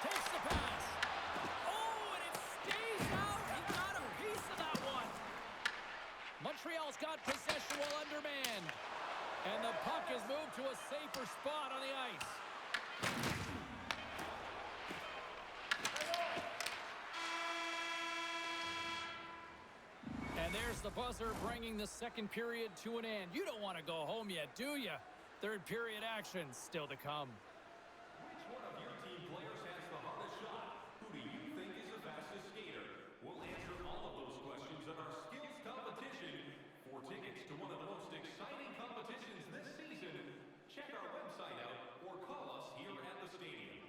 Takes the pass. Oh, and it stays out. He got a piece of that one. Montreal's got possession while undermanned. And the puck is moved to a safer spot on the ice. And there's the buzzer, bringing the second period to an end. You don't want to go home yet, do you? Third period action still to come. Which one of your team players has the hardest shot? Who do you think is the fastest skater? We'll answer all of those questions in our skills competition. For tickets to one of the most exciting competitions this season, check our website out or call us here at the stadium.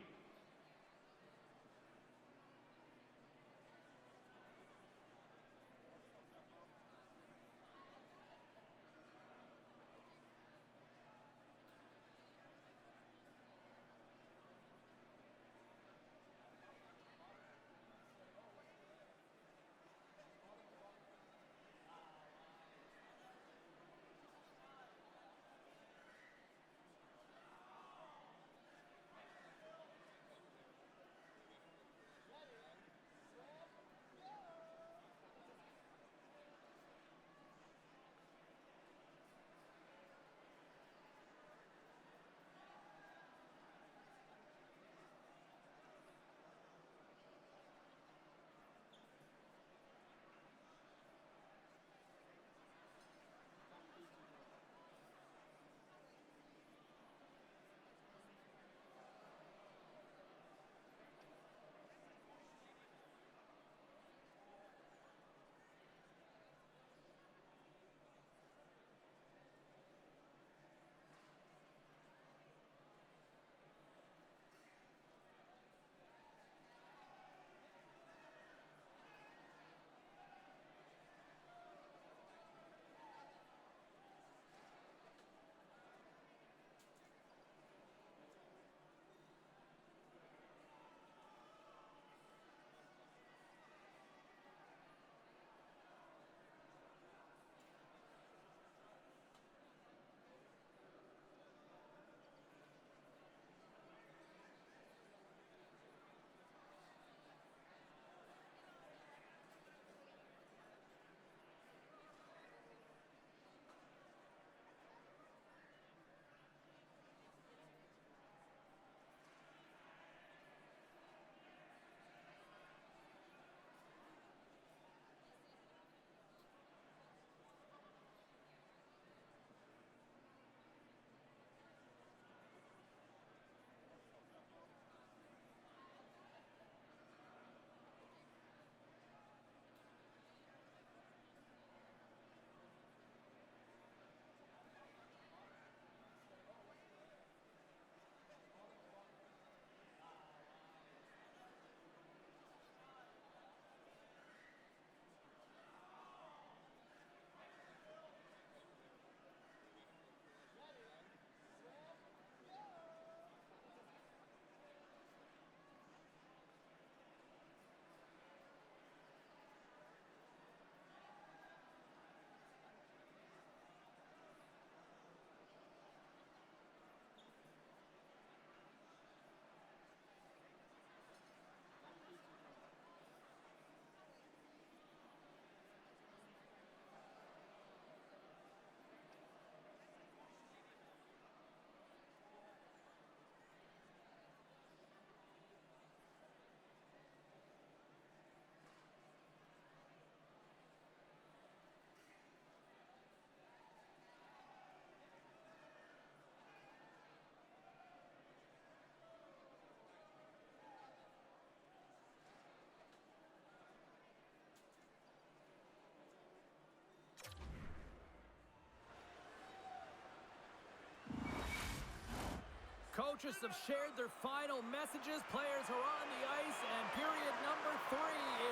coaches have shared their final messages. Players are on the ice, and period number 3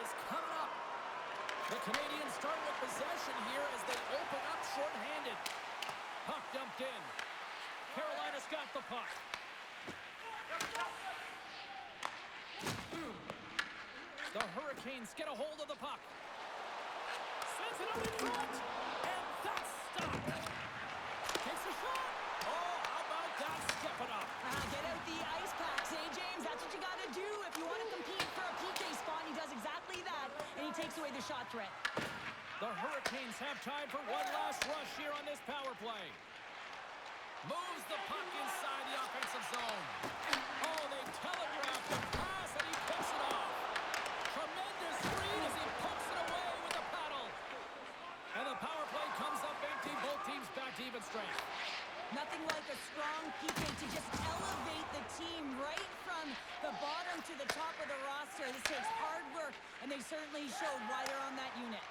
is coming up. The Canadiens start with possession here as they open up shorthanded. Puck dumped in. Carolina's got the puck. The Hurricanes get a hold of the puck. Sends it up in front. And that's stopped. Takes a shot. Oh, how about that? Step it up. Get out the ice packs, James? That's what you got to do if you want to compete for a PK spot. He does exactly that, and he takes away the shot threat. The Hurricanes have time for one last rush here on this power play. Moves the puck inside the offensive zone. Oh, they telegraph the pass, and he picks it off. Tremendous read as he pokes it away with the paddle. And the power play comes up empty. Both teams back to even strength. Nothing like a strong PK to just elevate the team right from the bottom to the top of the roster. This takes hard work, and they certainly showed why they're on that unit.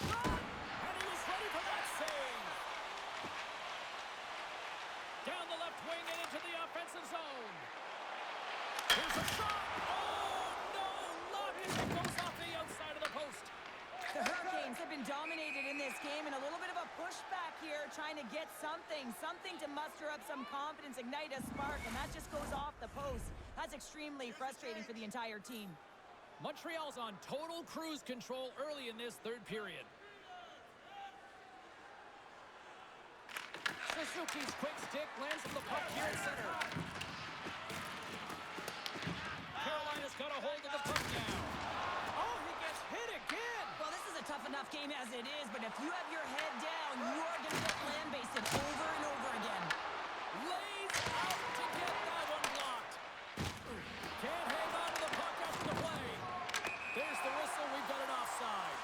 Shot! And he was ready for that save. Down the left wing and into the offensive zone. Here's a shot. Oh, no. Locked as it goes off the outside of the post. The Hurricanes have been dominated in this game, and a little bit of a pushback here, trying to get something to muster up some confidence, ignite a spark, and that just goes off the post. That's extremely frustrating for the entire team. Montreal's on total cruise control early in this third period. Suzuki's quick stick lands on the puck here at center. Carolina's got a hold of the puck now. Oh, he gets hit again. Well, this is a tough enough game as it is, but if you have your head down, you are going to get land-based over and over again. Lays out to get that one blocked. Can't hang on to the puck after the play. There's the whistle. We've got an offside.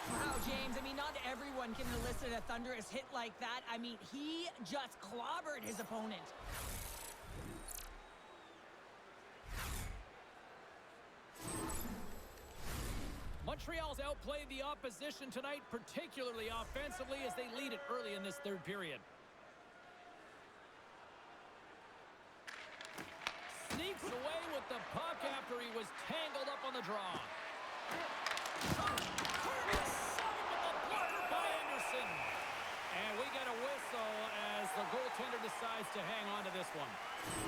Wow, James, I mean, not everyone can elicit a thunderous hit like that. I mean, he just clobbered his opponent. Montreal's outplayed the opposition tonight, particularly offensively, as they lead it early in this third period. Sneaks away with the puck after he was tangled up on the draw. Curtis with the blocker by Anderson. And we get a whistle as the goaltender decides to hang on to this one.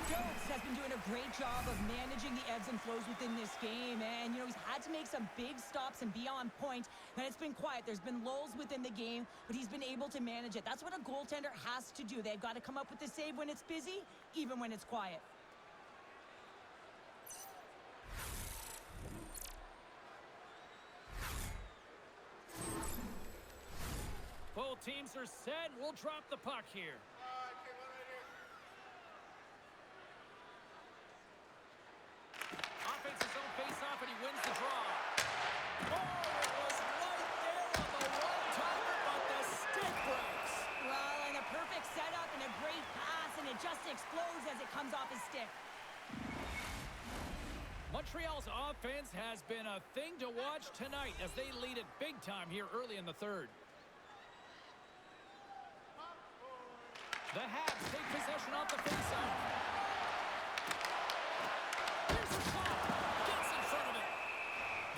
Jones has been doing a great job of managing the ebbs and flows within this game, and, he's had to make some big stops and be on point, and it's been quiet. There's been lulls within the game, but he's been able to manage it. That's what a goaltender has to do. They've got to come up with the save when it's busy, even when it's quiet. Both teams are set. We'll drop the puck here. Offensive zone face-off, and he wins the draw. Oh, it was right there on the one-timer, but the stick breaks. Well, and a perfect setup and a great pass, and it just explodes as it comes off his stick. Montreal's offense has been a thing to watch tonight as they lead it big time here early in the third. The Habs take possession off the faceoff. Here's a shot. Gets in front of it.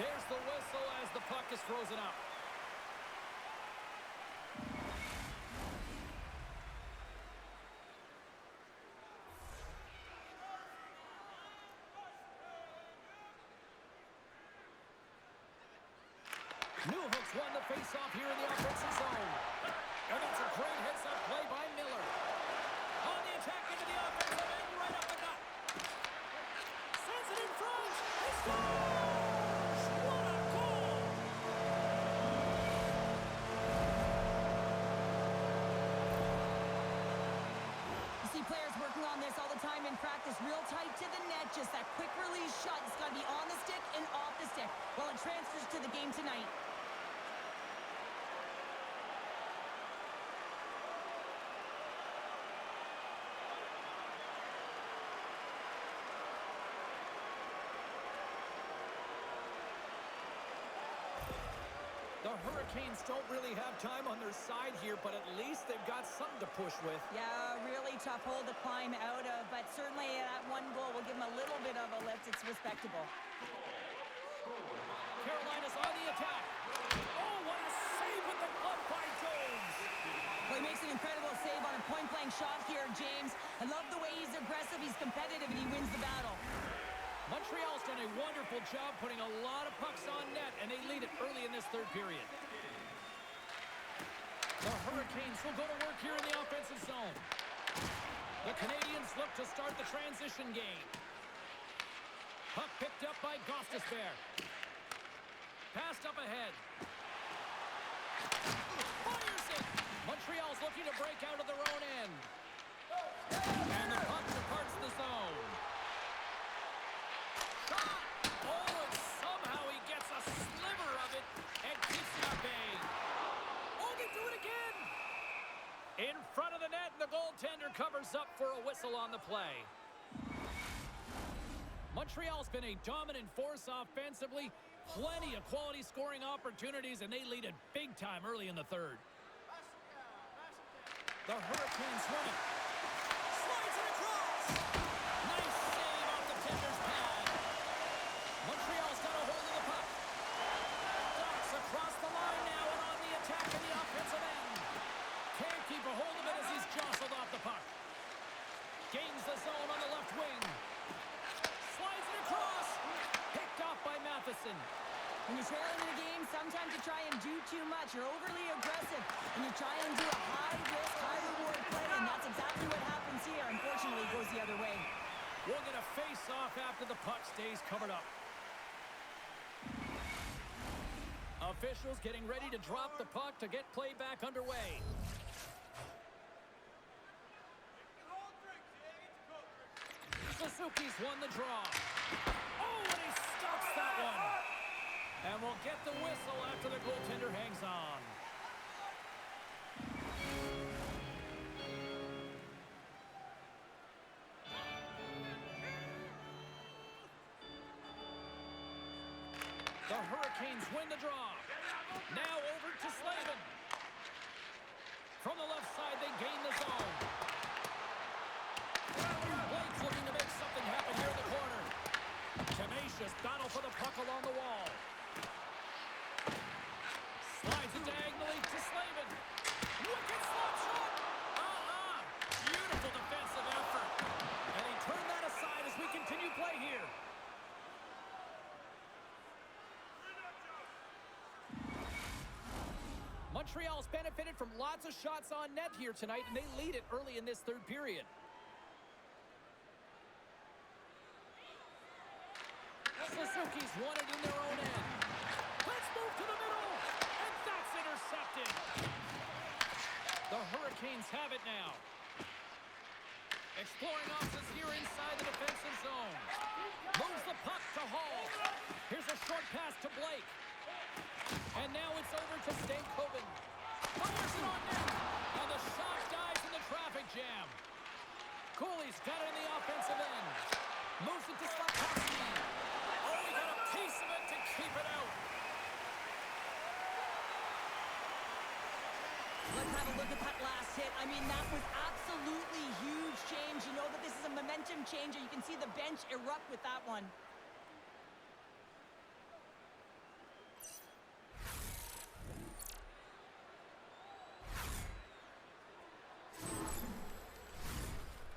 There's the whistle as the puck is frozen up. Newhook's won the faceoff here in the offensive zone. And that's a great hits-up play by Miller. On the attack into the offensive end, right up the gut. Sends it in front. He scores! What a goal! You see players working on this all the time in practice, real tight to the net, just that quick release shot. It's got to be on the stick and off the stick. Well, it transfers to the game tonight. The Hurricanes don't really have time on their side here, but at least they've got something to push with. Yeah, really tough hole to climb out of, but certainly that one goal will give them a little bit of a lift. It's respectable. Carolina's on the attack. Oh, what a save with the glove by Jones. Well, he makes an incredible save on a point-blank shot here, James. I love the way he's aggressive, he's competitive, and he wins the battle. Montreal's done a wonderful job putting a lot of pucks on net, and they lead it early in this third period. The Hurricanes will go to work here in the offensive zone. The Canadiens look to start the transition game. Puck picked up by Gostisbehere. Passed up ahead. Fires it! Montreal's looking to break out of their own end. And the puck departs the zone. Shot! Oh, and somehow he gets a sliver of it and keeps it at bay. Oh, they do it again! In front of the net, the goaltender covers up for a whistle on the play. Montreal's been a dominant force offensively. Plenty of quality scoring opportunities, and they lead it big time early in the third. The Hurricanes win it. Slides it across. Nice save off the tender's pad. Montreal's got a hold of the puck. Ducks across the line now and on the attack in the offensive end. Can't keep a hold of it as he's jostled off the puck. Gains the zone on the left wing. Slides it across. Picked off by Matheson. When you're trailing in a game, sometimes you try and do too much. You're overly aggressive, and you try and do a high-risk, high-reward play, and that's exactly what happens here. Unfortunately, it goes the other way. We're going to face off after the puck stays covered up. Officials getting ready to drop the puck to get play back underway. Suzuki's won the draw. Oh, and he stops that one. And we'll get the whistle after the goaltender hangs on. The Hurricanes win the draw. Now over to Slavin. From the left side, they gain the zone. Blake's looking to make something happen here in the corner. Tenacious battle for the puck along the wall. Slides it diagonally to Slavin. Wicked slap shot. Beautiful defensive effort. And he turned that aside as we continue play here. Montreal's benefited from lots of shots on net here tonight, and they lead it early in this third period. Suzuki's won it in their own end. Let's move to the middle, and that's intercepted. The Hurricanes have it now. Exploring options here inside the defensive zone. Moves the puck to Hall. Here's a short pass to Blake. And now it's over to Stankoven. Fires it on net. And the shot dies in the traffic jam. Cooley's got it in the offensive end. Moves it to Slafkovsky. Oh, he got a piece of it to keep it out. Let's have a look at that last hit. I mean, that was absolutely huge change. You know that this is a momentum changer. You can see the bench erupt with that one.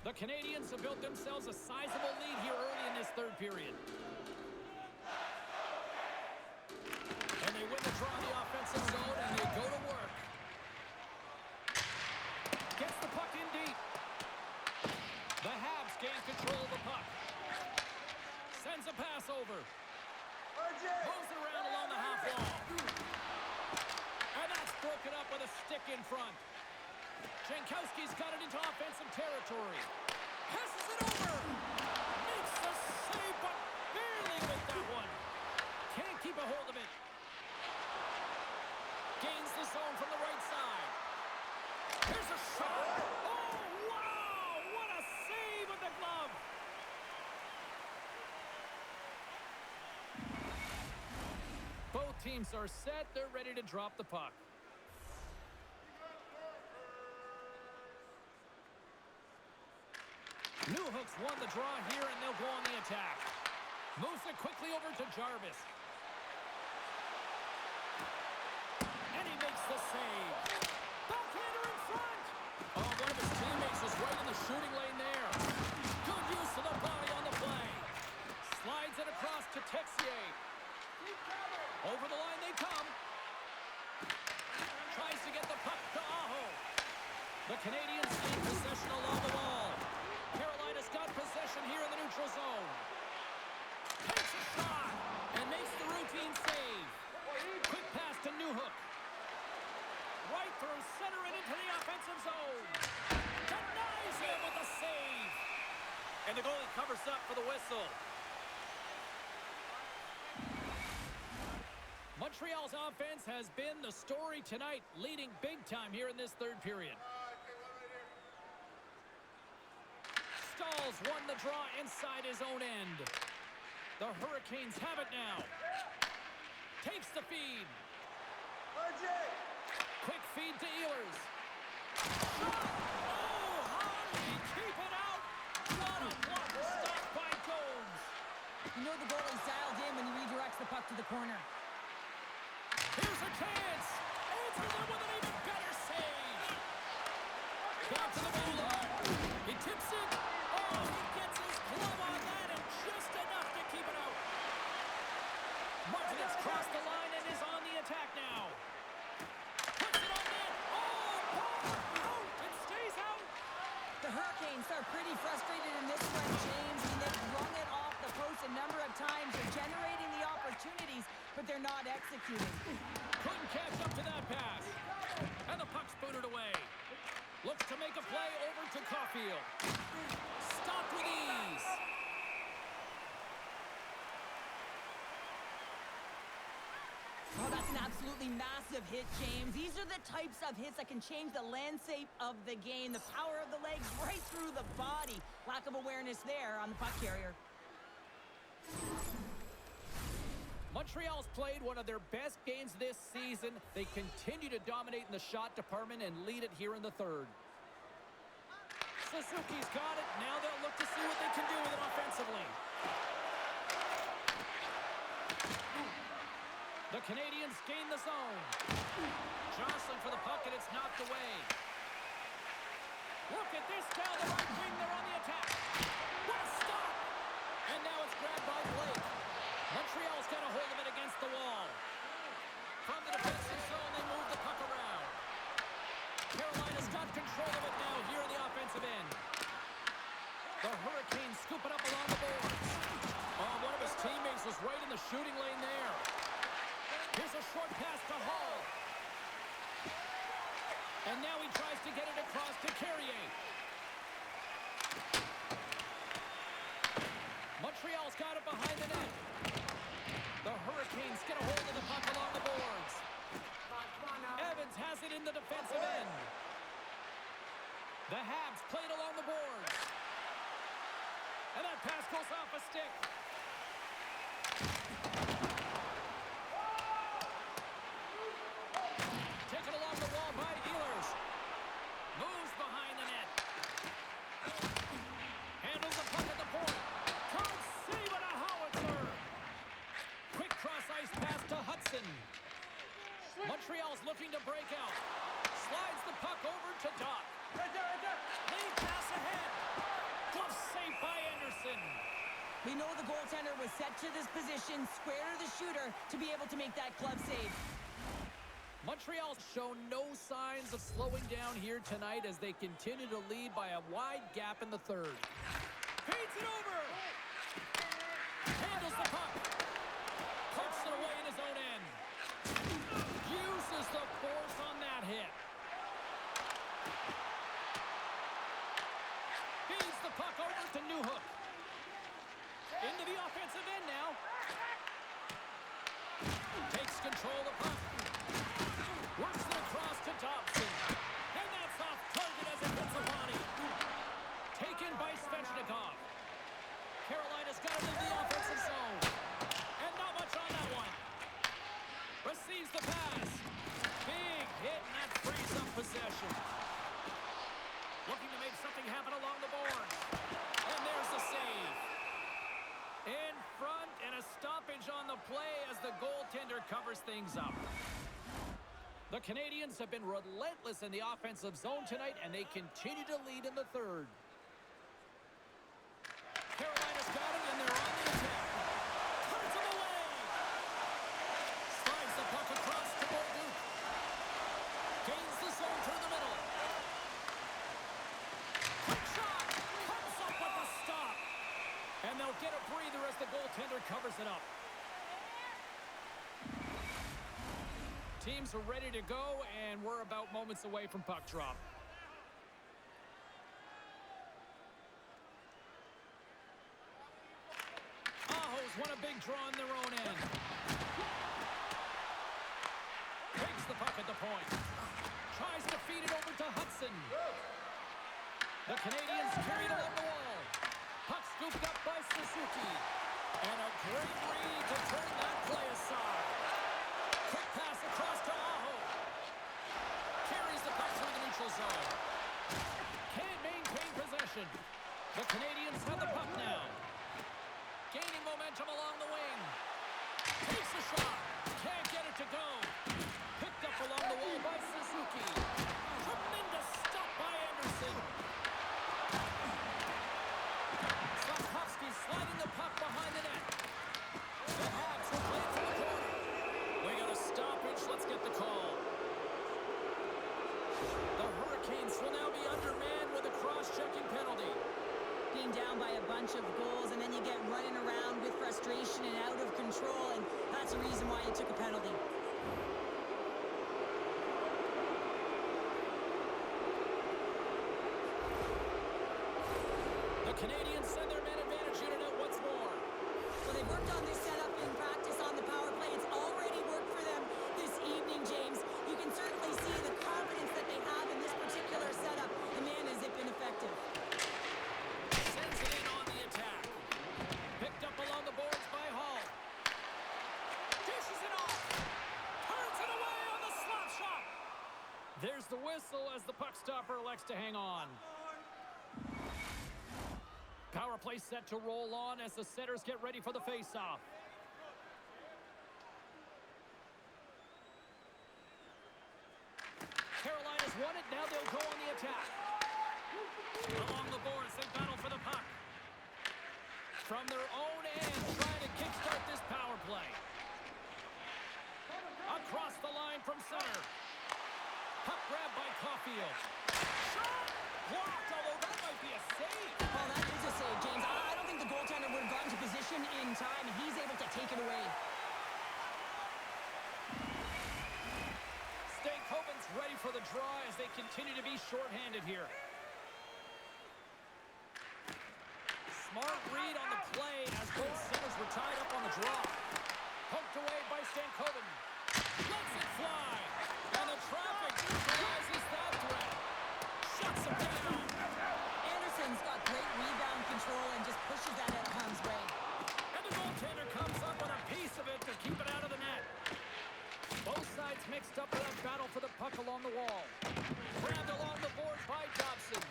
The Canadiens have built themselves a sizable lead here early in this third period. And they win the draw in the offensive zone, and they go to work. Gets the puck in deep. The Habs gain control of the puck. Sends a pass over. Moves it around along the half wall. And that's broken up with a stick in front. Jankowski's got it into offensive territory. Passes it over. Makes the save, but barely with that one. Can't keep a hold of it. Gains the zone from the right side. Here's a shot. Oh, wow! What a save with the glove. Both teams teams are set. They're ready to drop the puck. Newhook's won the draw here, and they'll go on the attack. Moves it quickly over to Jarvis. And he makes the save. Backhander in front. Oh, one of his teammates was right in the shooting lane there. Good use of the body on the play. Slides it across to Texier. Over the line they come. Tries to get the puck to Aho. The Canadiens gain possession along the wall. Carolina's got possession here in the neutral zone. Takes a shot and makes the routine save. Quick pass to Newhook. Right through center and into the offensive zone. Denies him with a save. And the goalie covers up for the whistle. Montreal's offense has been the story tonight, leading big time here in this third period. Stahls won the draw inside his own end. The Hurricanes have it now. Takes the feed. Quick feed to Ehlers. Oh, how did he keep it out? What a block stop by Jones. You know the goalie's dialed in when he redirects the puck to the corner. Here's a chance. Answers it with an even better save. Back to the goal line. He tips it. Oh, he gets his glove on that and just enough to keep it out. Martinez crossed the line and is on the attack now. Puts it on net. Oh, out. It stays out. The Hurricanes are pretty frustrated in this one, James. I mean, they've rung it off the post a number of times. They're generating the opportunities, but they're not executing. Couldn't catch up to that pass. And the puck's booted away. Looks to make a play over to Caulfield. Stopped with ease. Oh, that's an absolutely massive hit, James. These are the types of hits that can change the landscape of the game. The power of the legs right through the body. Lack of awareness there on the puck carrier. Montreal's played one of their best games this season. They continue to dominate in the shot department and lead it here in the third. Suzuki's got it. Now they'll look to see what they can do with it offensively. The Canadiens gain the zone. Johnson for the puck, and it's knocked away. Look at this down the right wing. They're on the attack. What a stop! And now it's grabbed by Blake. Montreal's got a hold of it against the wall. From the defensive zone, they move the puck around. Carolina's got control of it now here in the offensive end. The Hurricanes scoop it up along the boards. Oh, one of his teammates was right in the shooting lane there. Here's a short pass to Hall. And now he tries to get it across to Carrier. Montreal's got it behind the net. The Hurricanes get a hold of the puck along the boards. Evans has it in the defensive end. The Habs played along the boards. And that pass goes off a stick. Taken along the wall by Ehlers. Moves behind the net. Handles the puck at the point. Can't save it, a howitzer. Quick cross-ice pass to Hudson. Montreal's looking to break out. Slides the puck over to Doc. Lead pass ahead. Glove saved by Anderson. We know the goaltender was set to this position, square to the shooter, to be able to make that glove save. Montreal's shown no signs of slowing down here tonight as they continue to lead by a wide gap in the third. Feeds it over. Handles the puck. Puts it away in his own end. Uses the force on that hit. Feeds the puck over to Newhook. Into the offensive end now. Takes control of the puck. Works it across to Dobson. And that's off target as it hits the body. Taken by Svechnikov. Carolina's got it in the offensive zone. And not much on that one. goaltender covers things up. The Canadiens have been relentless in the offensive zone tonight, and they continue to lead in the third. Carolina's got it, and they're on the attack. Turns him away. Slides the puck across to Bolduc. Gains the zone through the middle. Quick shot. Comes up with the stop. And they'll get a breather as the goaltender covers it up. Teams are ready to go, and we're about moments away from puck drop. Aho's won a big draw on their own end. Takes the puck at the point. Tries to feed it over to Hudson. The Canadiens carried along the wall. Puck scooped up by Suzuki. And a great read to turn that play aside. Quick pass across to Aho. Carries the puck through the neutral zone. Can't maintain possession. The Canadiens have the puck now. Gaining momentum along the wing. Takes a shot. Can't get it to go. Picked up along the wall by Suzuki. Tremendous stop by Anderson. Slavkovsky sliding the puck behind the net. The Habs will play it from the corner. We got a stoppage. Let's get the call. The Hurricanes will now be undermanned with a cross-checking penalty. Being down by a bunch of goals, and then you get running around with frustration and out of control, and that's the reason why you took a penalty. The Canadiens send their man advantage unit out once more. Well, they've worked on this setup in practice on the power play. It's already worked for them this evening, James. You can certainly see the confidence that they have in this particular setup, and man, has it been effective. Sends it in on the attack. Picked up along the boards by Hall. Dishes it off. Turns it away on the slap shot. There's the whistle as the puck stopper elects to hang on. Power play set to roll on as the setters get ready for the face-off. Carolina's won it. Now they'll go on the attack. Along the boards, they battle for the puck. From their own end, trying to kickstart this power play. Across the line from center. Puck grab by Caulfield. Shot! Blocked, although that might be a save. Well, that is a save, James. I don't think the goaltender would have gotten to position in time, and he's able to take it away. Stankoven's ready for the draw as they continue to be shorthanded here. Smart read on the play as both centers were tied up on the draw. Poked away by Stankoven. Lets it fly. And the traffic neutralizes that threat. Shuts him down. Anderson's got great rebound control and just pushes that out of harm's way. And the goaltender comes up with a piece of it to keep it out of the net. Both sides mixed up in that battle for the puck along the wall. Grabbed along the boards by Dobson.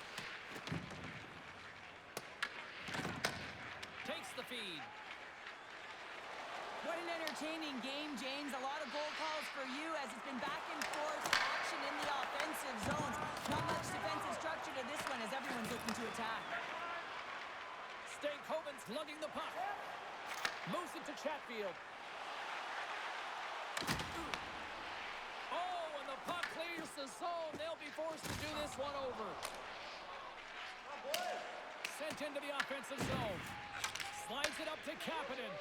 Takes the feed. What an entertaining game, James. A lot of goal calls for you as it's been back and forth action in the offensive zones. Not much defensive structure to this one as everyone's looking to attack. Stankoven's lugging the puck. Moves it to Chatfield. Oh, and the puck clears the zone. They'll be forced to do this one over. Sent into the offensive zone. Slides it up to Kapanen.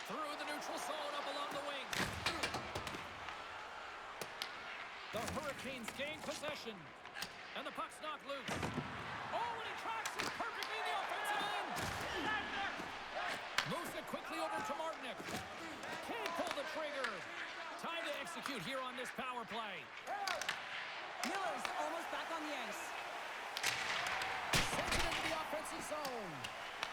Through the neutral zone, up along the wing. The Hurricanes gain possession. And the puck's knocked loose. Oh, and he tracks it perfectly in the offensive end. Moves it quickly over to Martinick. Can't pull the trigger. Time to execute here on this power play. Miller's almost back on the ice. Sends it into the offensive zone.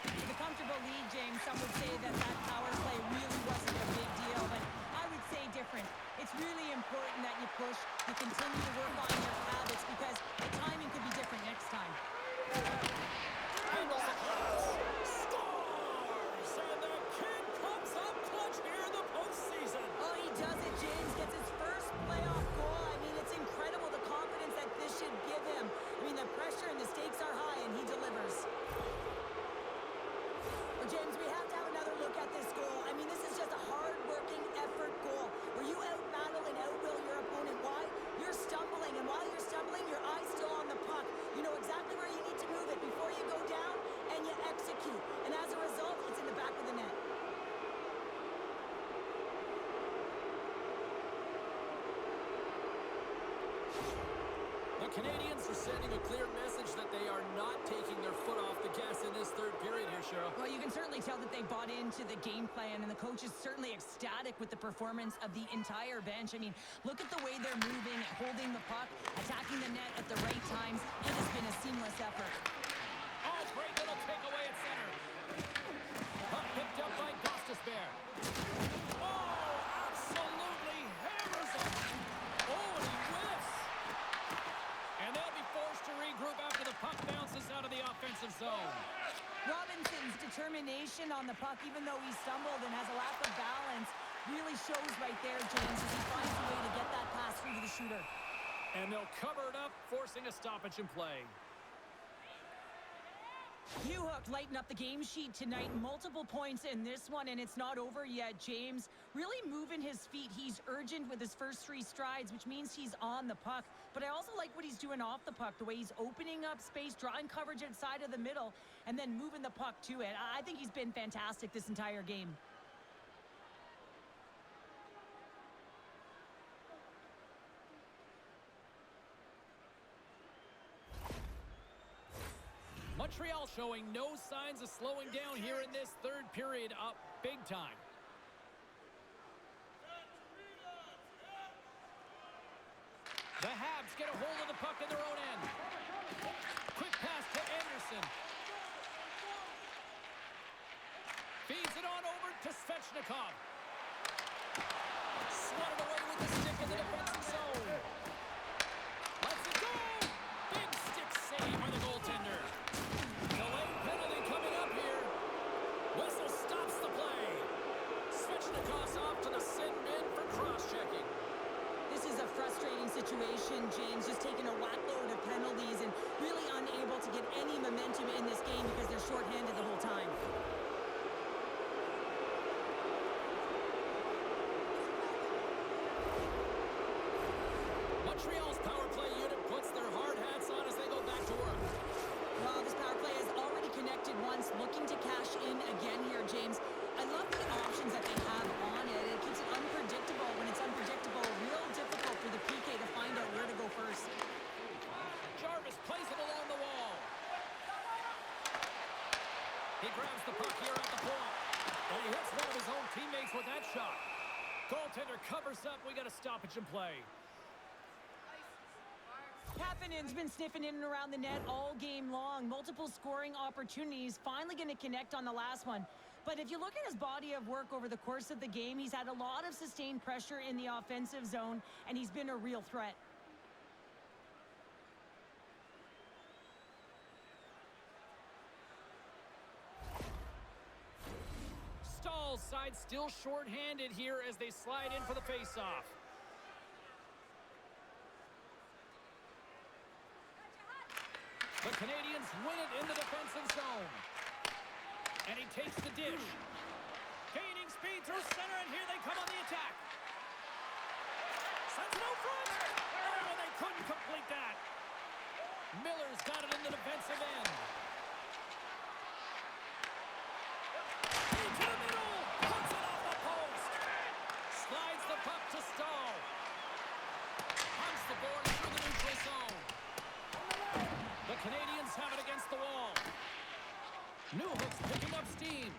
With a comfortable lead, James, some would say that power play really wasn't a big deal, but I would say different. It's really important that you push, you continue to work on your habits because the timing could be different next time. Handles the pass. Scores! And the kid comes up clutch here in Canadiens are sending a clear message that they are not taking their foot off the gas in this third period here, Cheryl. Well, you can certainly tell that they bought into the game plan, and the coach is certainly ecstatic with the performance of the entire bench. I mean, look at the way they're moving, holding the puck, attacking the net at the right times. It has been a seamless effort. Oh, great little takeaway at center. Puck picked up by Gostisbehere. Oh, absolutely hammers him. Oh, and he whiffs. And they'll be forced to regroup after the puck bounces out of the offensive zone. Robinson's determination on the puck, even though he stumbled and has a lack of balance, really shows right there, James, as he finds a way to get that pass through to the shooter. And they'll cover it up, forcing a stoppage in play. Newhook lighting up the game sheet tonight. Multiple points in this one, and it's not over yet, James. Really moving his feet. He's urgent with his first 3 strides, which means he's on the puck. But I also like what he's doing off the puck, the way he's opening up space, drawing coverage outside of the middle, and then moving the puck to it. I think he's been fantastic this entire game. Montreal showing no signs of slowing down here in this third period, up big time. The Habs get a hold of the puck in their own end. Quick pass to Anderson. Feeds it on over to Svechnikov. Swatted away with the stick in the defensive zone. Lets it go! Big stick save by the goaltender. Delayed penalty coming up here. Whistle stops the play. Svechnikov's off to the sin bin for cross-checking. This is a frustrating situation, James, just taking a whack-load of penalties and really unable to get any momentum in this game because they're shorthanded the whole time. Montreal's power play unit puts their hard hats on as they go back to work. Well, this power play has already connected once, looking to cash in again here, James. I love the options that they have on it. It keeps it unpredictable. When it's unpredictable, real difficult for the PK to find out where to go first. Jarvis plays it along the wall. He grabs the puck here at the point. And he hits one of his own teammates with that shot. Goaltender covers up. We got a stoppage in play. Kapanen's been sniffing in and around the net all game long. Multiple scoring opportunities. Finally going to connect on the last one. But if you look at his body of work over the course of the game, he's had a lot of sustained pressure in the offensive zone, and he's been a real threat. Stahl's side still short-handed here as they slide in for the face-off. The Canadiens win it in the defensive zone. And he takes the dish. Gaining speed through center, and here they come on the attack. Sends it out front. Oh, they couldn't complete that. Miller's got it in the defensive end. Into the middle. Puts it off the post. Slides the puck to Stahl. Hunts the board through the neutral zone. The Canadiens have it against the wall. Newhook's picking up steam.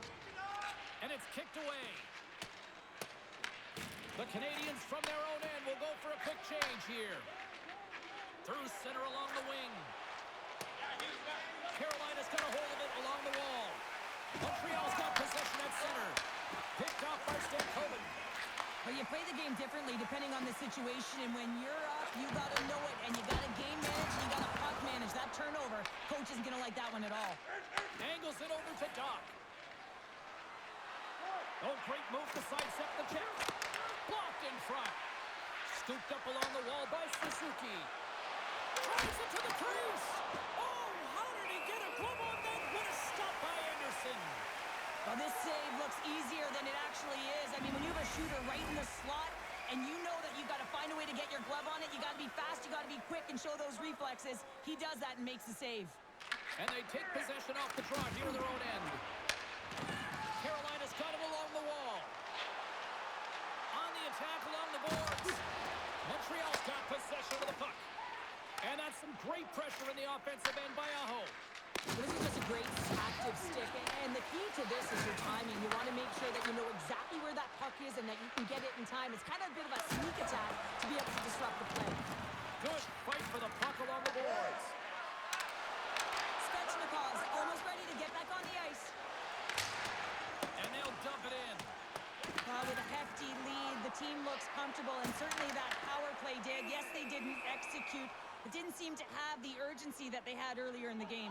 And it's kicked away. The Canadiens from their own end will go for a quick change here. Through center along the wing. Carolina's got a hold of it along the wall. Montreal's got possession at center. Picked off by Stankoven. Well, you play the game differently depending on the situation, and when you're up, you got to know it, and you got to game manage, and you got to puck manage. That turnover, coach isn't going to like that one at all. Angles it over to Doc. Oh, great move to sidestep the check. Blocked in front. Scooped up along the wall by Suzuki. Drives it to the crease. Oh, how did he get a glove on that? What a stop by Anderson. Well, this save looks easier than it actually is. I mean, when you have a shooter right in the slot, and you know that you've got to find a way to get your glove on it, you got to be fast, you got to be quick, and show those reflexes. He does that and makes the save. And they take possession off the draw here at their own end. Carolina's got him along the wall. On the attack along the boards. Montreal's got possession of the puck. And that's some great pressure in the offensive end by Aho. This is just a great active stick, and the key to this is your timing. You want to make sure that you know exactly where that puck is and that you can get it in time. It's kind of a bit of a sneak attack to be able to disrupt the play. Good fight for the puck along the boards. Svechnikov's almost ready to get back on the ice. And they'll dump it in. With a hefty lead, the team looks comfortable, and certainly that power play did. Yes, they didn't execute. It didn't seem to have the urgency that they had earlier in the game.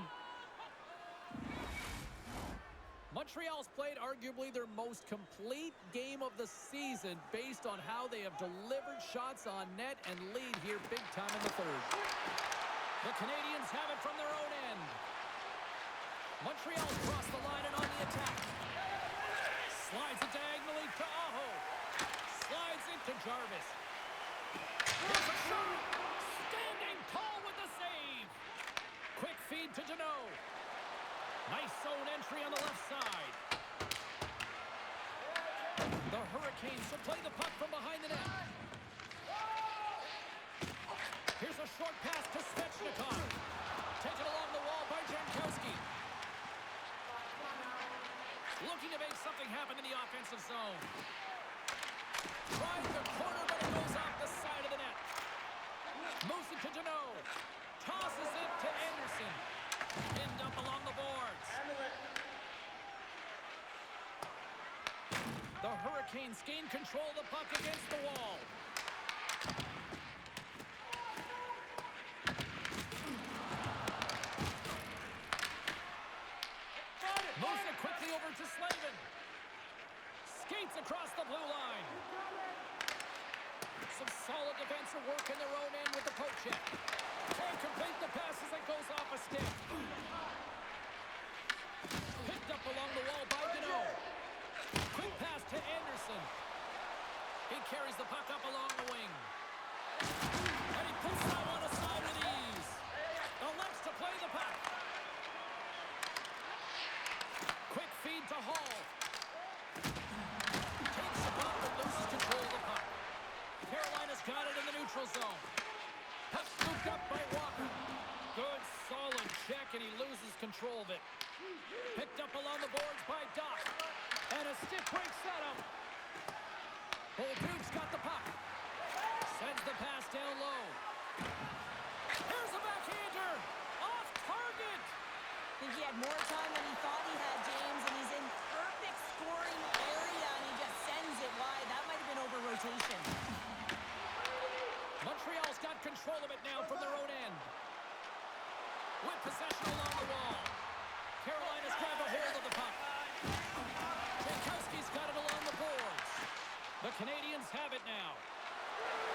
Montreal's played arguably their most complete game of the season based on how they have delivered shots on net and lead here big time in the third. The Canadiens have it from their own end. Montreal's crossed the line and on the attack. Slides it diagonally to Aho. Slides into Jarvis. Here's a shot! Standing tall with the save! Quick feed to Deneau. Nice zone entry on the left side. The Hurricanes will play the puck from behind the net. Here's a short pass to Svechnikov. Taken along the wall by Jankowski. Looking to make something happen in the offensive zone. Tries the corner, but it goes off the side of the net. Moves it to Deneau. Tosses it to Anderson. Pinned up along the boards. The Hurricanes gain control of the puck against the wall. Moves it quickly over to Slavin. Skates across the blue line. Some solid defensive work in their own end with the poke check. Can't complete the pass as it goes off a stick. Picked up along the wall by Deneau. Quick pass to Anderson. He carries the puck up along the wing. And he puts that one aside with ease. Elects to play the puck. Quick feed to Hall. Takes the puck and loses control of the puck. Carolina's got it in the neutral zone. Puck scooped up by Walker. Good, solid check, and he loses control of it. Picked up along the boards by Doc. And a stiff break setup. Bolduc's got the puck. Sends the pass down low. Here's a backhander. Off target. I think he had more time than he thought he had, James, and he's in perfect scoring area, and he just sends it wide. That might have been over rotation. Montreal's got control of it now from their own end. With possession along the wall. Carolina's grabbed a hold of the puck. Jankowski's got it along the boards. The Canadiens have it now.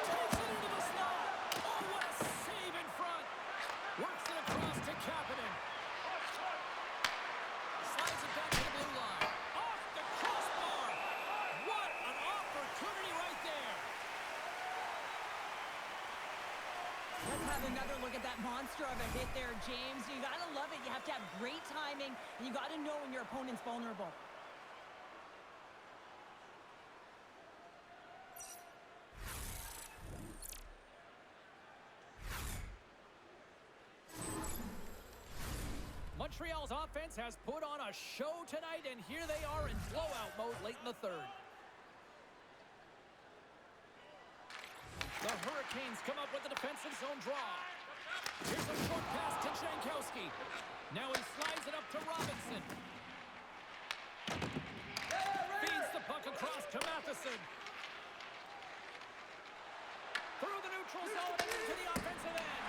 Takes it into the slot. Oh, what a save in front. Works it across to Kapanen. Slides it back to the blue line. Off the crossbar. What an opportunity right there. Let's have another look at that monster of a hit there, James. You got to love it. You have to have great timing, and you got to know when your opponent's vulnerable. Montreal's offense has put on a show tonight, and here they are in blowout mode late in the third. The Hurricanes come up with a defensive zone draw. Here's a short pass to Jankowski. Now he slides it up to Robinson. Feeds the puck across to Matheson. Through the neutral zone and into the offensive end.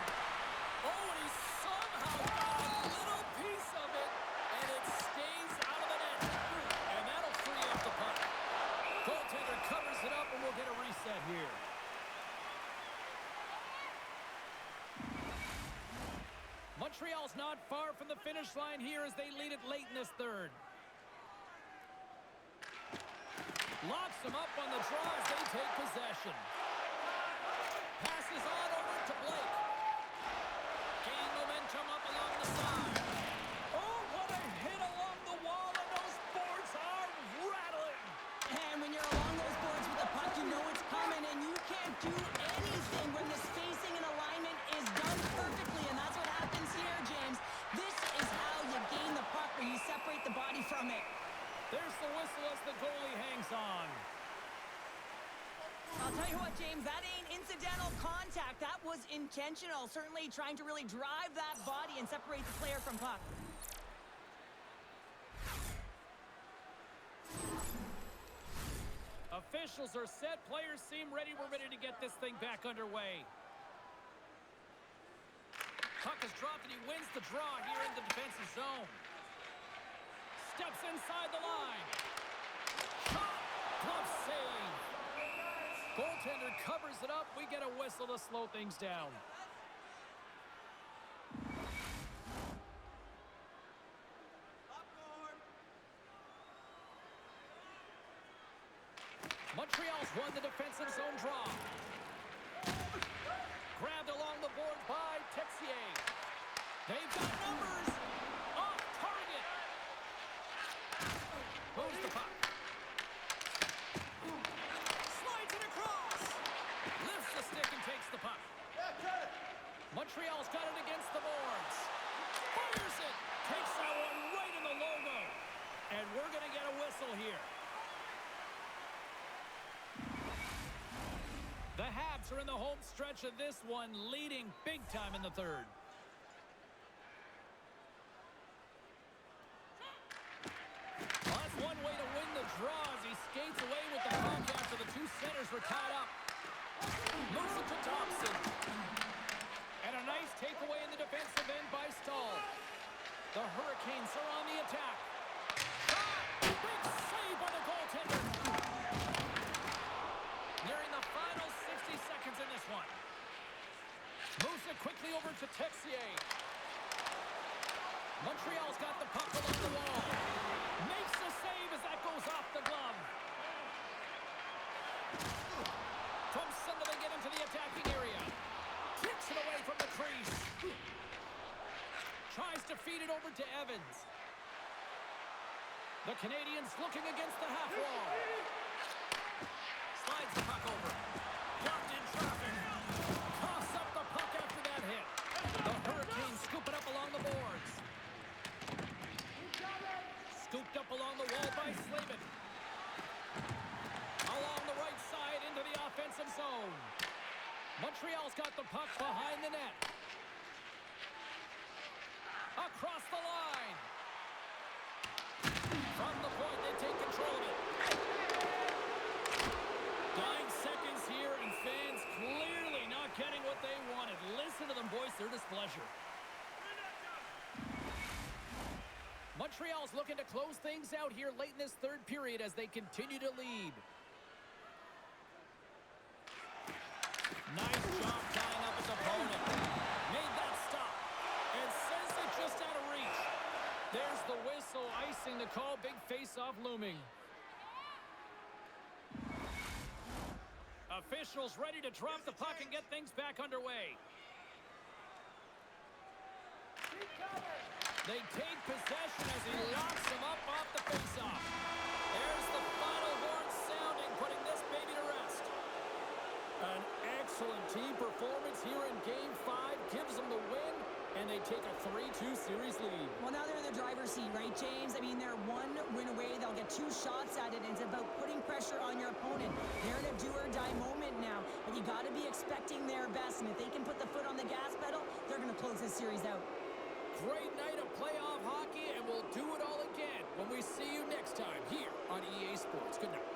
Oh, and he somehow got a little piece of it, and it stays out of the net. And that'll free up the puck. Goaltender covers it up, and we'll get a reset here. Montreal's not far from the finish line here as they lead it late in this third. Locks them up on the draw as they take possession. Passes on over to Blake. Gain momentum up along the side. Oh, what a hit along the wall, and those boards are rattling. And when you're along those boards with the puck, you know it's coming, and you can't do anything when the spacing and alignment is done from it. There's the whistle as the goalie hangs on. I'll tell you what, James, that ain't incidental contact. That was intentional. Certainly trying to really drive that body and separate the player from puck. Officials are set. Players seem ready. We're ready to get this thing back underway. Puck is dropped and he wins the draw here in the defensive zone. Steps inside the line. Shot! Glove save. Goaltender covers it up. We get a whistle to slow things down. Montreal's won the defensive zone draw. Grabbed along the board by Texier. They've got numbers. Off target. Moves the puck. Slides it across. Lifts the stick and takes the puck. Montreal's got it against the boards. Fires it. Takes that one right in the logo. And we're going to get a whistle here. The Habs are in the home stretch of this one, leading big time in the third. Well, that's one way to win the draw as he skates away with the puck after the two centers were tied up. Moves it to Thompson. And a nice takeaway in the defensive end by Stahl. The Hurricanes are on the attack. Big save by the goaltender. Nearing the final 60 seconds in this one. Moves it quickly over to Texier. Montreal's got the puck along the wall. Makes the save as that goes off the glove. From center they get into the attacking area. Kicks it away from the crease. Tries to feed it over to Evans. The Canadiens looking against the half wall. Slides the puck over. Blocked in traffic. Coughs up the puck after that hit. The Hurricanes scoop it up along the boards. Scooped up along the wall by Slavin. Along the right side into the offensive zone. Montreal's got the puck behind the net. Across the line. From the point, they take control of it. 9 seconds here, and fans clearly not getting what they wanted. Listen to them voice their displeasure. Montreal's looking to close things out here late in this third period as they continue to lead. Nice job tying up his opponent. Made that stop. And sends it just out of reach. There's the whistle, icing the call. Big face-off looming. Officials ready to drop the puck and get things back underway. They take possession as he locks them up off the face-off. There's the final horn sounding, putting this baby to rest. An excellent team performance here in Game 5 gives them the win, and they take a 3-2 series lead. Well, now they're in the driver's seat, right, James? I mean, they're one win away. They'll get 2 shots at it, and it's about putting pressure on your opponent. They're in a do-or-die moment now, but you got to be expecting their best, and if they can put the foot on the gas pedal, they're going to close this series out. Great night of playoff hockey, and we'll do it all again when we see you next time here on EA Sports. Good night.